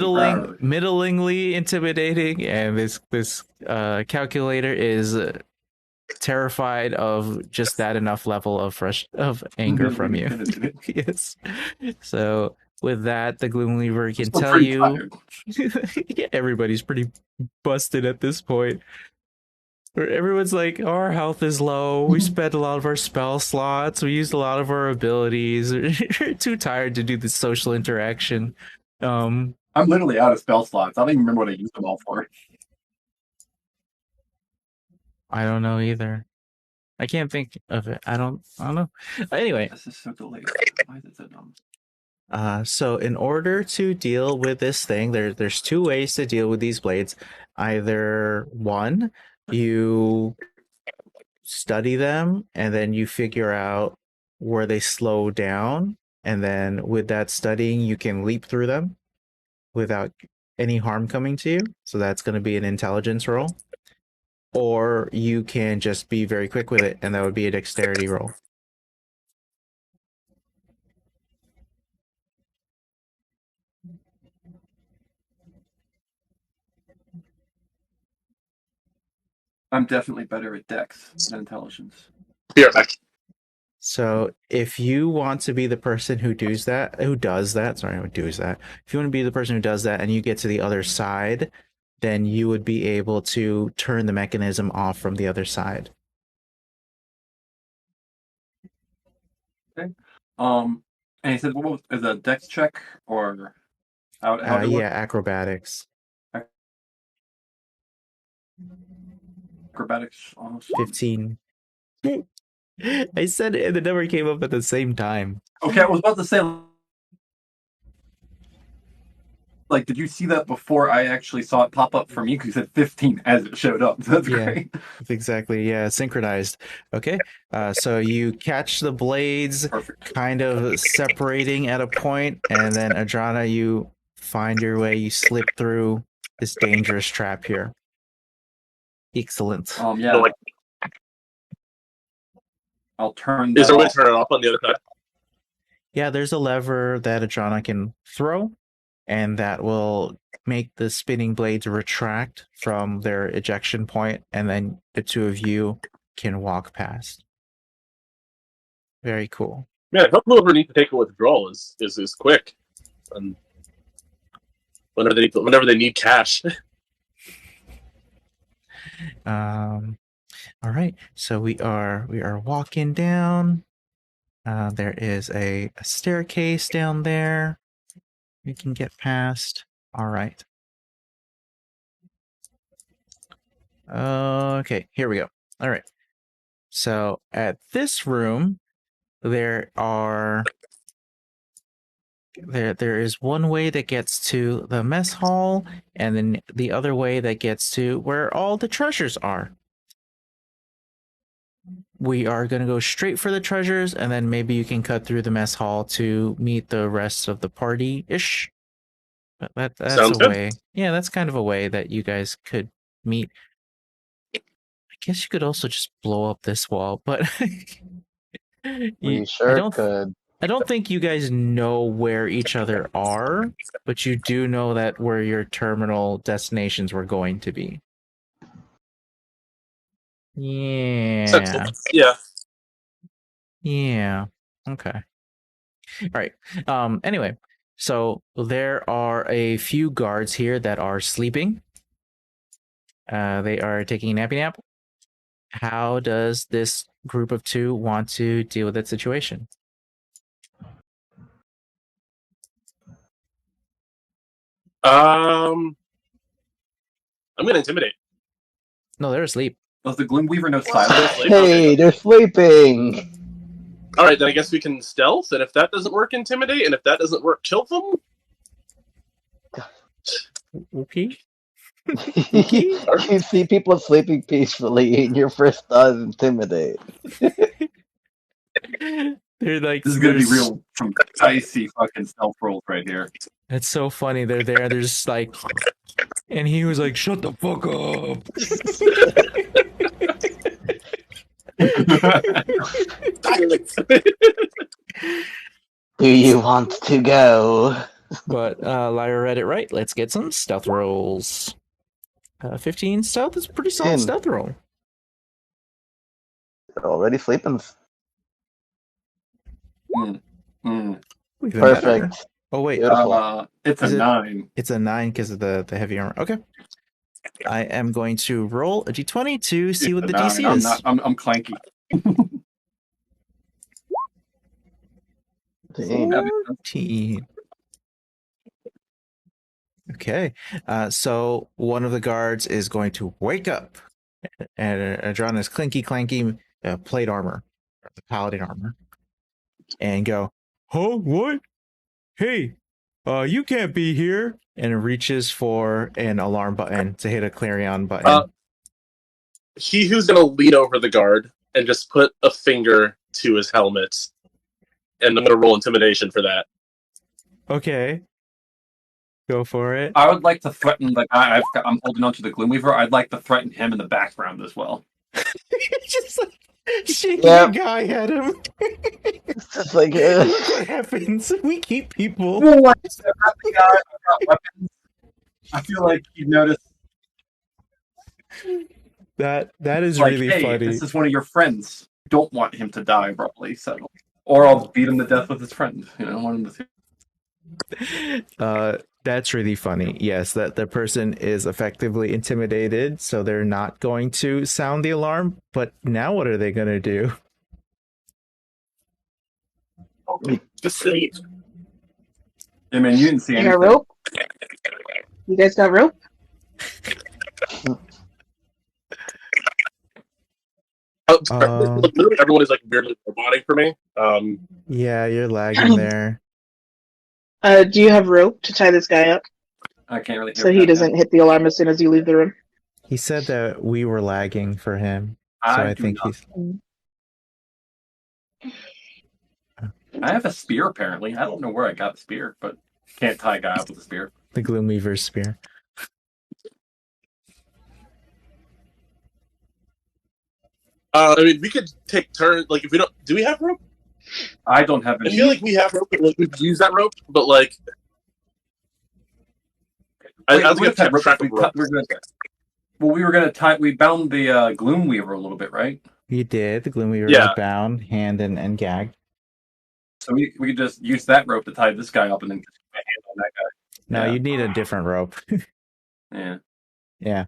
middlingly intimidating, and this calculator is terrified of just that enough level of anger from you. Yes. So with that, the Gloom Weaver can Still tell pretty you. tired. Yeah, everybody's pretty busted at this point. Where everyone's like, our health is low. We spent a lot of our spell slots. We used a lot of our abilities. We're too tired to do the social interaction. I'm literally out of spell slots. I don't even remember what I used them all for. I don't know either. I can't think of it. I don't know. Anyway. This is so delayed. Why is it so dumb? So in order to deal with this thing, there's 2 ways to deal with these blades. Either one, you study them and then you figure out where they slow down, and then with that studying you can leap through them without any harm coming to you. So that's going to be an intelligence roll. Or you can just be very quick with it, and that would be a dexterity roll. I'm definitely better at dex than intelligence. Be right back. So if you want to be the person who does that, if you want to be the person who does that and you get to the other side, then you would be able to turn the mechanism off from the other side. Okay. And he said, what was is a dex check or how do it work? Acrobatics. Acrobatics almost 15. I said it and the number came up at the same time. Okay, I was about to say, like, did you see that before I actually saw it pop up for me? Because you said 15 as it showed up. That's great. Exactly. Yeah, synchronized. Okay. So you catch the blades Perfect. kind of separating at a point, and then Adrana, you find your way, you slip through this dangerous trap here. Excellent. Yeah. So, like, I'll turn is that there a way off. to turn it off on the other side? Yeah, there's a lever that Adrana can throw, and that will make the spinning blades retract from their ejection point, and then the 2 of you can walk past. Very cool. Yeah, whoever needs to take a withdrawal is quick, and whenever they need cash. All right, so we are walking down. There is a staircase down there we can get past. All right. Okay, here we go. All right. So at this room, there is one way that gets to the mess hall, and then the other way that gets to where all the treasures are. We are going to go straight for the treasures, and then maybe you can cut through the mess hall to meet the rest of the party-ish. But that's Sounds a good. way. Yeah, that's kind of a way that you guys could meet. I guess you could also just blow up this wall, but We sure could. I don't think you guys know where each other are, but you do know that where your terminal destinations were going to be. Yeah. Sensible. Yeah. Yeah. Okay. All right. Anyway, so there are a few guards here that are sleeping. They are taking a nappy nap. How does this group of 2 want to deal with that situation? I'm gonna intimidate. No, they're asleep. Does the Gloom Weaver know silence? Hey, they're sleeping. All right, then I guess we can stealth, and if that doesn't work, intimidate, and if that doesn't work, kill them. Okay. You see people sleeping peacefully, and your first thought is intimidate. They're like, This is gonna be real some dicey fucking stealth rolls right here. It's so funny. They're there. They're just like, and he was like, "Shut the fuck up." Do you want to go? But Lyra read it right. Let's get some stealth rolls. 15 stealth is a pretty solid 10. stealth roll. Already sleeping. Even better. Perfect. Oh wait, Beautiful. It's a Is it- 9. it's a 9 because of the heavy armor. Okay. I am going to roll a d20 to see what the DC is. I'm clanky. Dang. 14. Okay. So one of the guards is going to wake up and draw on his clinky clanky plate armor, or the paladin armor, and go, "Huh? What? Hey, you can't be here!" And reaches for an alarm button to hit a clarion button. He who's gonna lean over the guard and just put a finger to his helmet, and I'm gonna roll intimidation for that. Okay. Go for it. I would like to threaten the guy I'm holding onto the Gloomweaver. I'd like to threaten him in the background as well. Just like shaking Yep. a guy at him. It's just like, Look what happens. We keep people. Well, like I said, I've got the guy, I've got weapons. I feel like you noticed, That is like, really hey, funny. this is one of your friends. You don't want him to die abruptly, so. Or I'll beat him to death with his friend. You know, one of the two. That's really funny. Yes, that the person is effectively intimidated, so they're not going to sound the alarm. But now, what are they going to do? Just say I mean, you didn't see You anything. got rope? You guys got rope? literally everyone is like weirdly roboting for me. Yeah, you're lagging there. Do you have rope to tie this guy up I can't really hear so he that doesn't hit the alarm as soon as you leave the room? He said that we were lagging for him, so I do think not. I have a spear, apparently. I don't know where I got the spear, but can't tie a guy up with a spear. the Gloomweaver's spear. I mean, we could take turns. Like, if we don't, do we have rope? I don't have I any. feel like we have rope. Like, we could use that rope, but like, I was gonna keep track of rope. We were gonna tie. We bound the Gloomweaver a little bit, right? You did. The Gloomweaver Yeah. was bound, hand and gagged. So we could just use that rope to tie this guy up and then just put a hand on that guy. No, Yeah. you need a different rope. Yeah. Yeah.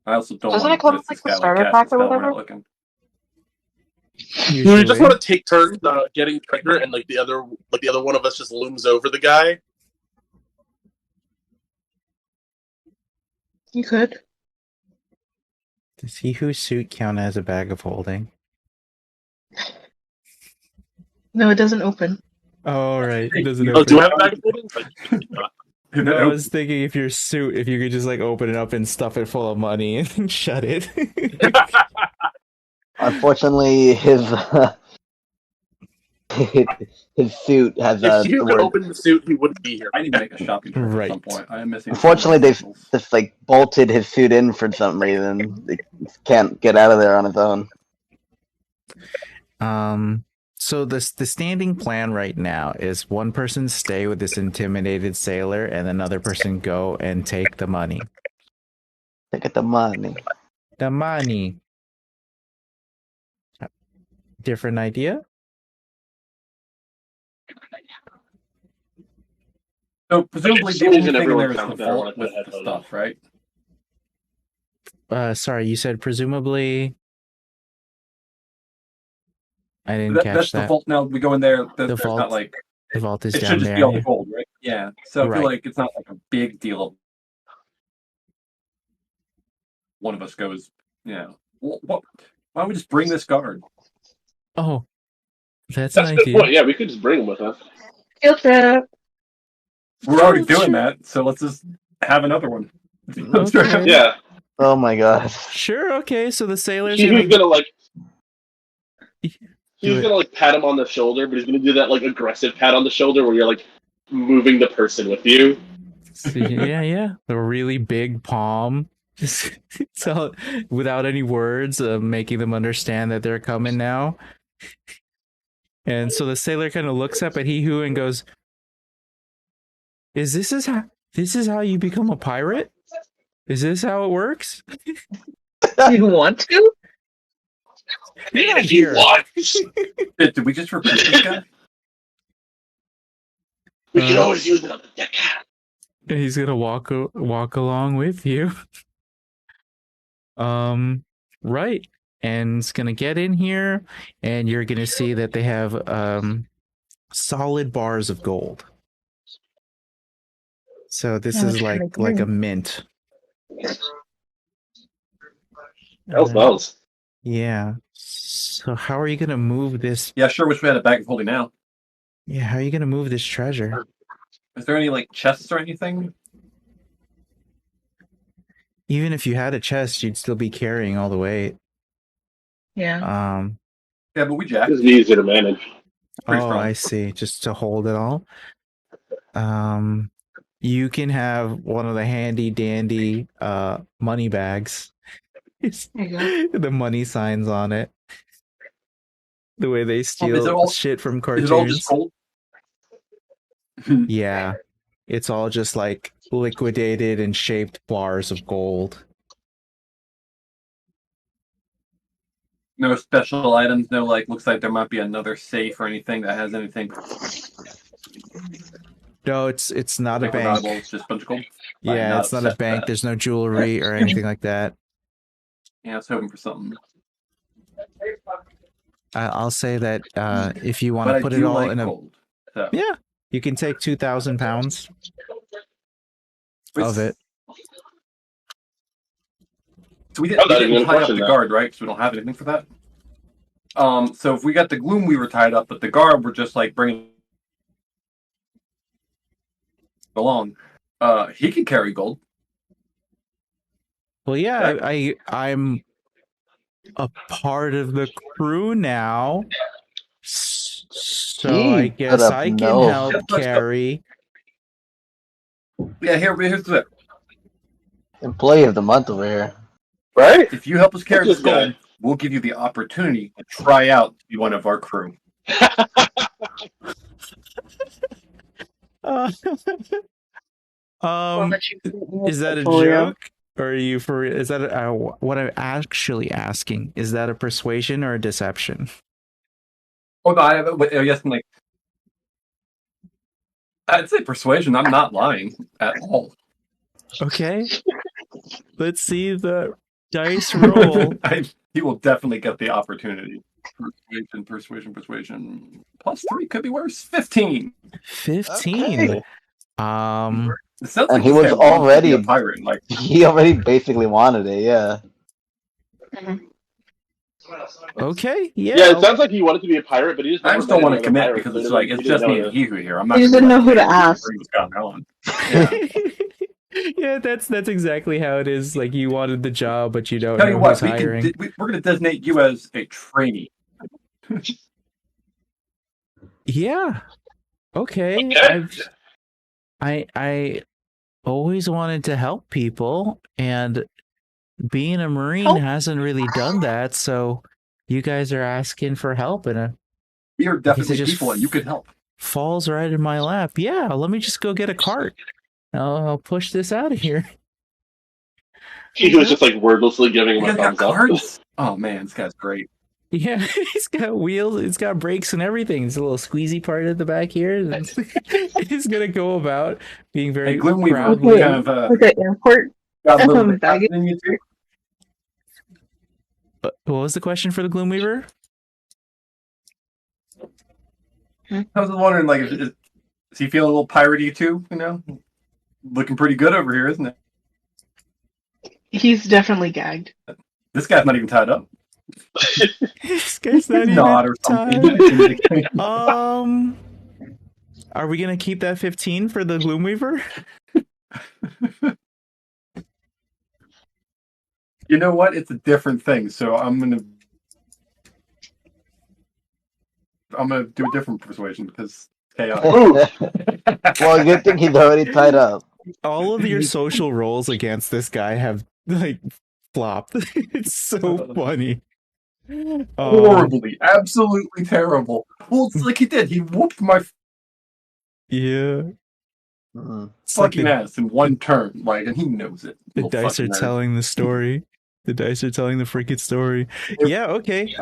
I also don't Doesn't want it come to with, twist like, this the guy starter cast pack a or spell when whatever? not looking. We Usually. just want to take turns getting trigger, and like the other one of us just looms over the guy. You could. Does he whose suit count as a bag of holding? No, it doesn't open. Oh, right. It doesn't Oh, Oh, open. do I have a bag of holding? No, I was thinking if your suit, if you could just like open it up and stuff it full of money and shut it. unfortunately, his suit has If you the could word. open the suit, he wouldn't be here. I need to make a shopping trip Right. at some point. I am missing. Unfortunately, they've just like bolted his suit in for some reason. He can't get out of there on his own. So the standing plan right now is one person stay with this intimidated sailor and another person go and take the money. Look at the money. The money. Different idea? So presumably the For some only reason, thing in everyone there is sounds the better vault with with the the headphones. stuff, right? Sorry, you said presumably. I didn't That's catch the that. vault. Now we go in there. The There's vault not like The vault is it down should just there. be all gold, right? Yeah. So I Right. feel like it's not like a big deal. One of us goes, yeah. What? Why don't we just bring this guard? Oh, that's That's an a good idea. point. Yeah, we could just bring him with us. Field trip. We're already Sure. doing that, so let's just have another one. Okay. Yeah, Oh my gosh. Sure, okay. So the sailor's he gonna was gonna like He's gonna like pat him on the shoulder, but he's gonna do that like aggressive pat on the shoulder where you're like moving the person with you. Yeah. The really big palm. So without any words, making them understand that they're coming now. And so the sailor kind of looks up at He-Hoo and goes, this is how you become a pirate? Is this how it works? You want to? You're not If you here. want, Did we just recruit this guy? we can always use it on the deck. He's gonna walk along with you. Right. And it's gonna get in here, and you're gonna see that they have solid bars of gold. So this is like a mint. Bells. Yeah. So how are you gonna move this? Yeah, sure. Wish we had a bag of holding now. Yeah, how are you gonna move this treasure? Is there any like chests or anything? Even if you had a chest, you'd still be carrying all the weight. Yeah. Yeah, but we jacked. It's easier to manage. Pretty Oh, strong. I see. Just to hold it all. You can have one of the handy dandy money bags. There you go. The money signs on it. The way they Is it steal all- shit from Is it all just cartoons. gold? Yeah. It's all just like liquidated and shaped bars of gold. No special items, no like looks like there might be another safe or anything that has anything No, it's not a like valuable, bank. it's just a bunch of gold. Yeah, not it's not a upset bank. that. There's no jewelry or anything like that. Yeah, I was hoping for something. I'll say that if you want But to I put do it all like in a gold. So. yeah, you can take 2,000 pounds of it. So we I'm not didn't even tie up question the that. guard, right? Because we don't have anything for that. So if we got the gloom, we were tied up, but the guard were just like bringing along. He can carry gold. Well, yeah, I'm a part of the crew now, so I He guess put up I can no- help carry. Yeah, here's the Employee of the month over here. Right? if you help us carry Look this at this guy. gold, we'll give you the opportunity to try out to be one of our crew. Uh, I'll let you put it in your is that a portfolio. joke? Or are you for? Is that what I'm actually asking? Is that a persuasion or a deception? Oh no, I guess like I'd say persuasion. I'm not lying at all. Okay, let's see the dice roll. He will definitely get the opportunity. Persuasion. +3 could be worse. 15. 15. Okay. It sounds And like he this was guy wants to be already- a pirate. Like He already basically wanted it, yeah. Okay, Yeah, it sounds like he wanted to be a pirate, but he just I never just don't met want any to other commit pirates, because so it's he like didn't- it's he didn't just me know and to- Hihu here. I'm not. He gonna doesn't be know like, who to "Hey, ask." what's going on?" Yeah. yeah, that's exactly how it is. Like you wanted the job, but you don't Tell know you what, who's hiring. we're going to designate you as a trainee. Yeah. Okay. I always wanted to help people, and being a Marine Help? hasn't really done that. So you guys are asking for help, and We are definitely just people, and you could help. falls right in my lap. Yeah, let me just go get a cart. I'll push this out of here. He was just like wordlessly giving him You a guys got thumbs up. cards? Oh man, this guy's great. Yeah, it's got wheels, it's got brakes and everything. It's a little squeezy part at the back here. He's gonna go about being very Hey, Gloom Weaver, proud. we kind of Like an airport. got a little bit Baggage. faster than you two. What was the question for the Gloomweaver? I was just wondering, like, is he feeling a little piratey too? You know, looking pretty good over here, isn't it? He's definitely gagged. This guy's not even tied up. This guy's not He's not even or something. tied. Are we gonna keep that 15 for the Gloomweaver? You know what? It's a different thing. So I'm gonna. I'm gonna do a different persuasion because chaotic. Well, good thing he's already tied up. All of your social roles against this guy have like flopped. It's so funny. Horribly, absolutely terrible. Well, it's like he did. He whooped my Yeah. It's fucking ass in one turn, like, and he knows it. The dice are telling the story. The dice are telling the freaking story. Yeah. Okay.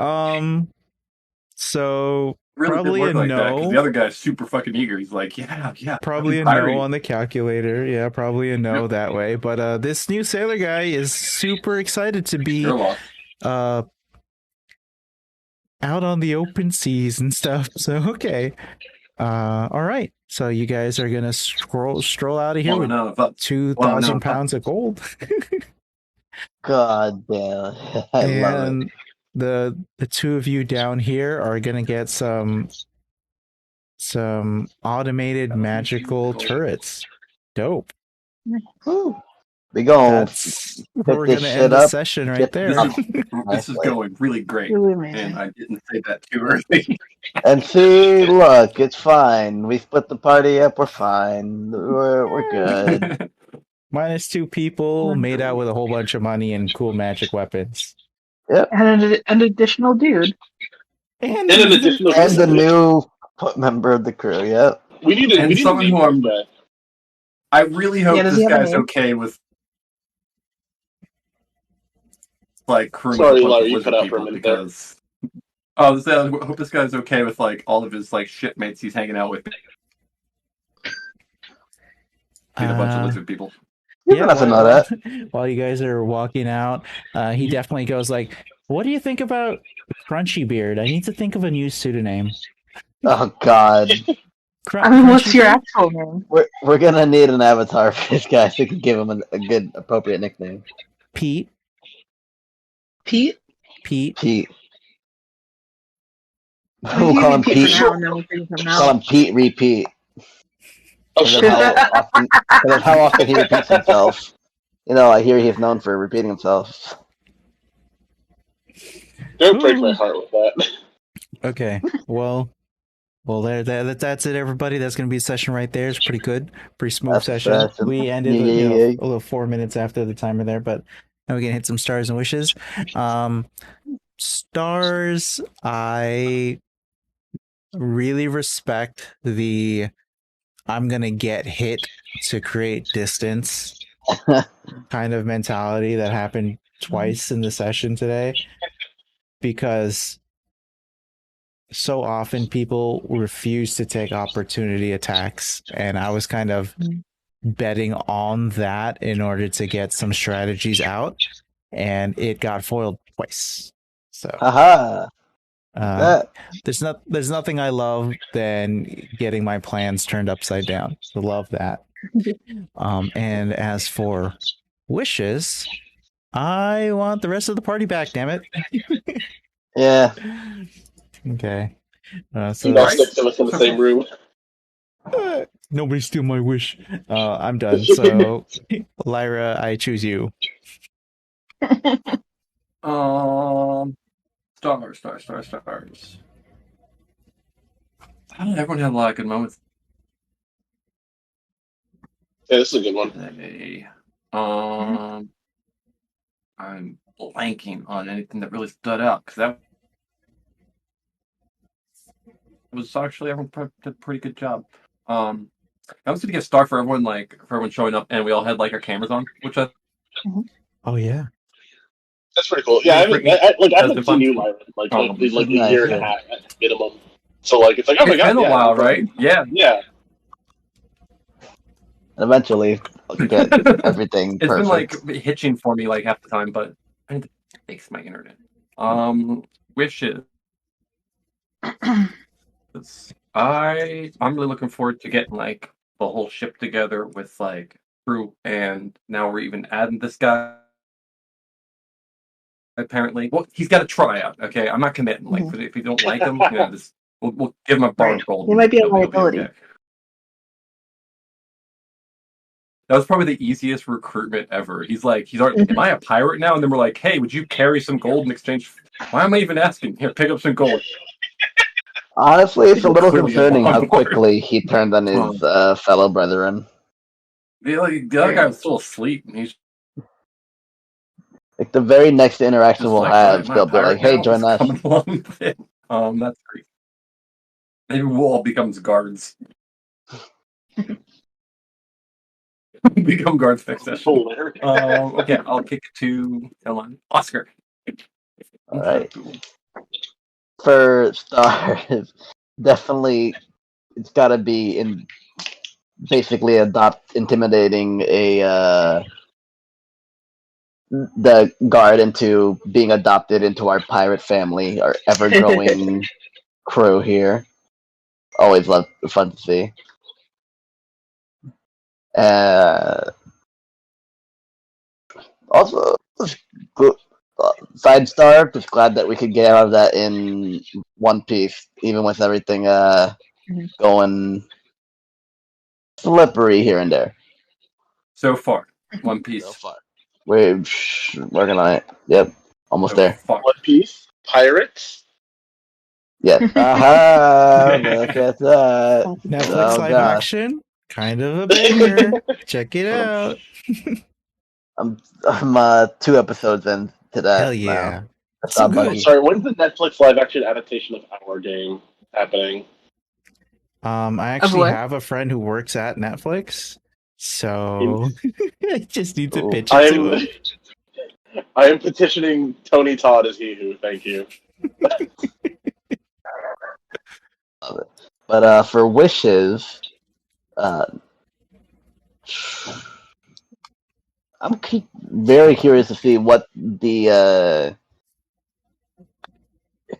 So really probably did work a like that because no. the other guy's super fucking eager. He's like, yeah. Probably a no on the calculator. Yeah, probably a no that way. But this new sailor guy is super excited to be out on the open seas and stuff. So okay. All right. So you guys are gonna stroll out of here with 2,000 pounds of gold. God damn. I love it. The two of you down here are gonna get some automated magical turrets. Dope. We go. We're gonna end the session right there. This is going really great, and I didn't say that too early. And see, look, it's fine. We split the party up. We're fine. We're good. Minus 2 people, made out with a whole bunch of money and cool magic weapons. Yep. And an additional dude. And an additional and a new member of the crew. Yep. We need someone who I'm. I really hope this guy's okay with like crewing. Sorry, Larry, you cut out for a minute because I hope this guy's okay with like all of his like shipmates he's hanging out with. Being a bunch of lizard people. Yeah, while you guys are walking out, he definitely goes like, "What do you think about Crunchy Beard? I need to think of a new pseudonym." Oh God. What's your actual name? We're gonna need an avatar for this guy so we can give him a good appropriate nickname. Pete. Pete. We'll call him Pete. Call him Pete Repeat. Because of how often he repeats himself. You know, I hear he's known for repeating himself. Don't break my heart with that. Okay, well, that's it, everybody. That's going to be a session right there. It's pretty good, pretty smooth session. We ended a little 4 minutes after the timer there, but now we're going to hit some stars and wishes. Stars, I really respect the I'm going to get hit to create distance kind of mentality that happened twice in the session today, because so often people refuse to take opportunity attacks, and I was kind of betting on that in order to get some strategies out, and it got foiled twice. So there's nothing I love than getting my plans turned upside down. So love that. And as for wishes, I want the rest of the party back, damn it. Yeah. Okay. So all 6 of us in the same room. Nobody steal my wish. I'm done. So Lyra, I choose you. Stars. I don't know, everyone had a lot of good moments. Yeah, this is a good one. Hey, I'm blanking on anything that really stood out because that was actually everyone did a pretty good job. I was gonna get a star for everyone showing up, and we all had like our cameras on, which I. Oh yeah. That's pretty cool. Yeah, I haven't seen you live like a year and a half at minimum. So like it's like, oh my god, it's been a while, right? Yeah. Eventually, I'll get everything. It's perfect. been like hitching for me like half the time, but I need to fix my internet. Wishes. I'm really looking forward to getting like the whole ship together with like crew, and now we're even adding this guy. Apparently, well, he's got to try out. Okay, I'm not committing. Like, if you don't like him, we'll give him a bar of gold. He might be a liability. Okay. That was probably the easiest recruitment ever. He's already, am I a pirate now? And then we're like, hey, would you carry some gold in exchange? Why am I even asking? Here, pick up some gold. Honestly, it's a little Clearly concerning on how board. quickly he turned on his fellow brethren. The other guy was still asleep, and he's Like the very next interaction just we'll like, "What, have, am I a he'll be like, pirate "Hey, now?" join He's us." coming along with it. That's great. Maybe we'll all become guards. Become guards next session. Hilarious. Okay, I'll kick it to Oscar. All right. For stars, definitely, it's got to be in basically intimidating the guard into being adopted into our pirate family, our ever growing crew here. Always fun to see. Also, side star, just glad that we could get out of that in one piece, even with everything going slippery here and there. So far, One Piece. So far. We're working on it. Yep, almost there. Far. One Piece, pirates. Yeah. Aha! Look at that. Netflix Oh live gosh. action, kind of a banger. Check it out. I'm 2 episodes into that. Hell yeah. Now. That's So not good. buggy. Sorry, when's the Netflix live action adaptation of our game happening? I actually what? have a friend who works at Netflix, so I just need to pitch I it to am, him. I am petitioning Tony Todd as he who. Thank you. Love it. But for wishes, I'm very curious to see what the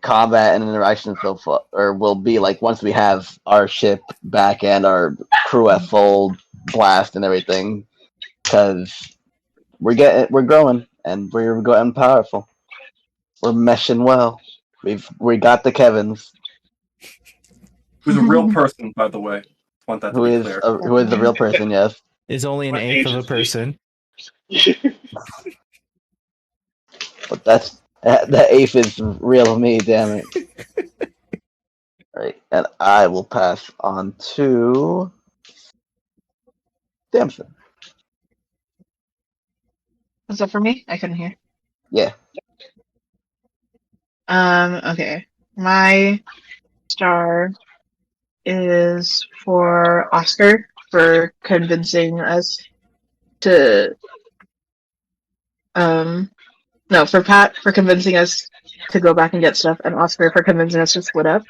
combat and interaction so far or will be like once we have our ship back and our crew at full blast and everything, because we're growing and we're getting powerful. We're meshing well. We got the Kevins. Who's a real person, by the way. Want that to be clear. Who is a real person? Yes. Is only an What eighth age of a is he? person. But that eighth is real of me. Damn it. Right, and I will pass on to Damson. Was that for me? I couldn't hear. Yeah. Okay. My star is for Oscar for convincing us to no, for Pat for convincing us to go back and get stuff, and Oscar for convincing us to split up.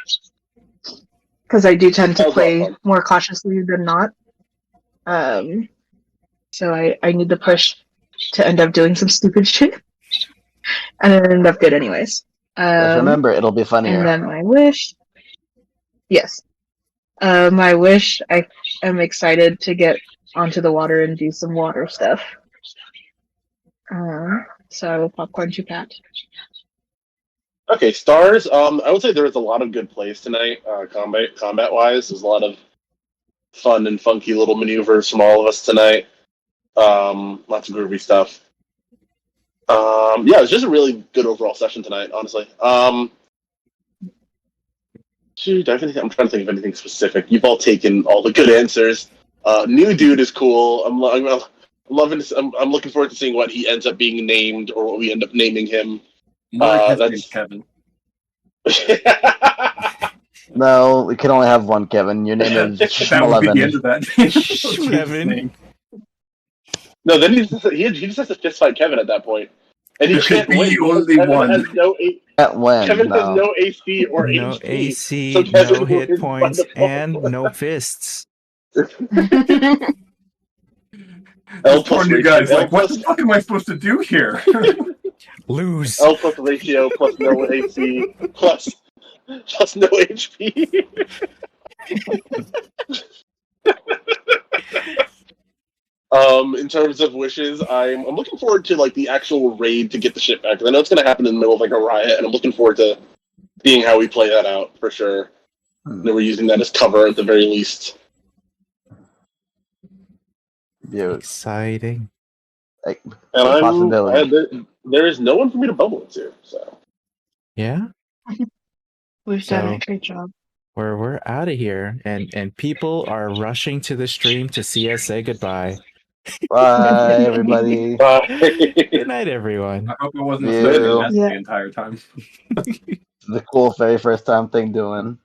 Because I do tend to Sounds play awesome. more cautiously than not. So I need to push to end up doing some stupid shit. And it ended up good anyways. Just remember, it'll be funnier. And then my wish. Yes. My wish, I am excited to get onto the water and do some water stuff. So I will popcorn to Pat. Okay, stars. I would say there was a lot of good plays tonight, combat wise. There's a lot of fun and funky little maneuvers from all of us tonight. Lots of groovy stuff. Yeah, it was just a really good overall session tonight, honestly. Shoot, I'm trying to think of anything specific. You've all taken all the good answers. New dude is cool. I'm loving. I'm looking forward to seeing what he ends up being named or what we end up naming him. His that's name's Kevin. No, we can only have one Kevin. Your name is That would be the end Shmeleven. of that. Shmeleven. No, then he just has to fist fight Kevin at that point, and he There can't could be win. only Kevin one. has no Can't win. Kevin has No. no AC or No HP. AC, so Kevin no hit wins by points, default. and no fists. L This poor plus new ratio. guy's like, what the fuck am I supposed to do here? Lose. L plus ratio plus no AC plus no HP. In terms of wishes, I'm looking forward to like the actual raid to get the ship back. 'Cause I know it's going to happen in the middle of like a riot, and I'm looking forward to seeing how we play that out for sure. And we're using that as cover at the very least. Beautiful. Exciting. Like, And there is no one for me to bubble into. So Yeah? We've done a great job. we're out of here, and people are rushing to the stream to see us say goodbye. Bye, everybody. Bye. Good night, everyone. I hope it wasn't a You. snowman mess Yeah. the entire time. The cool very first time thing doing.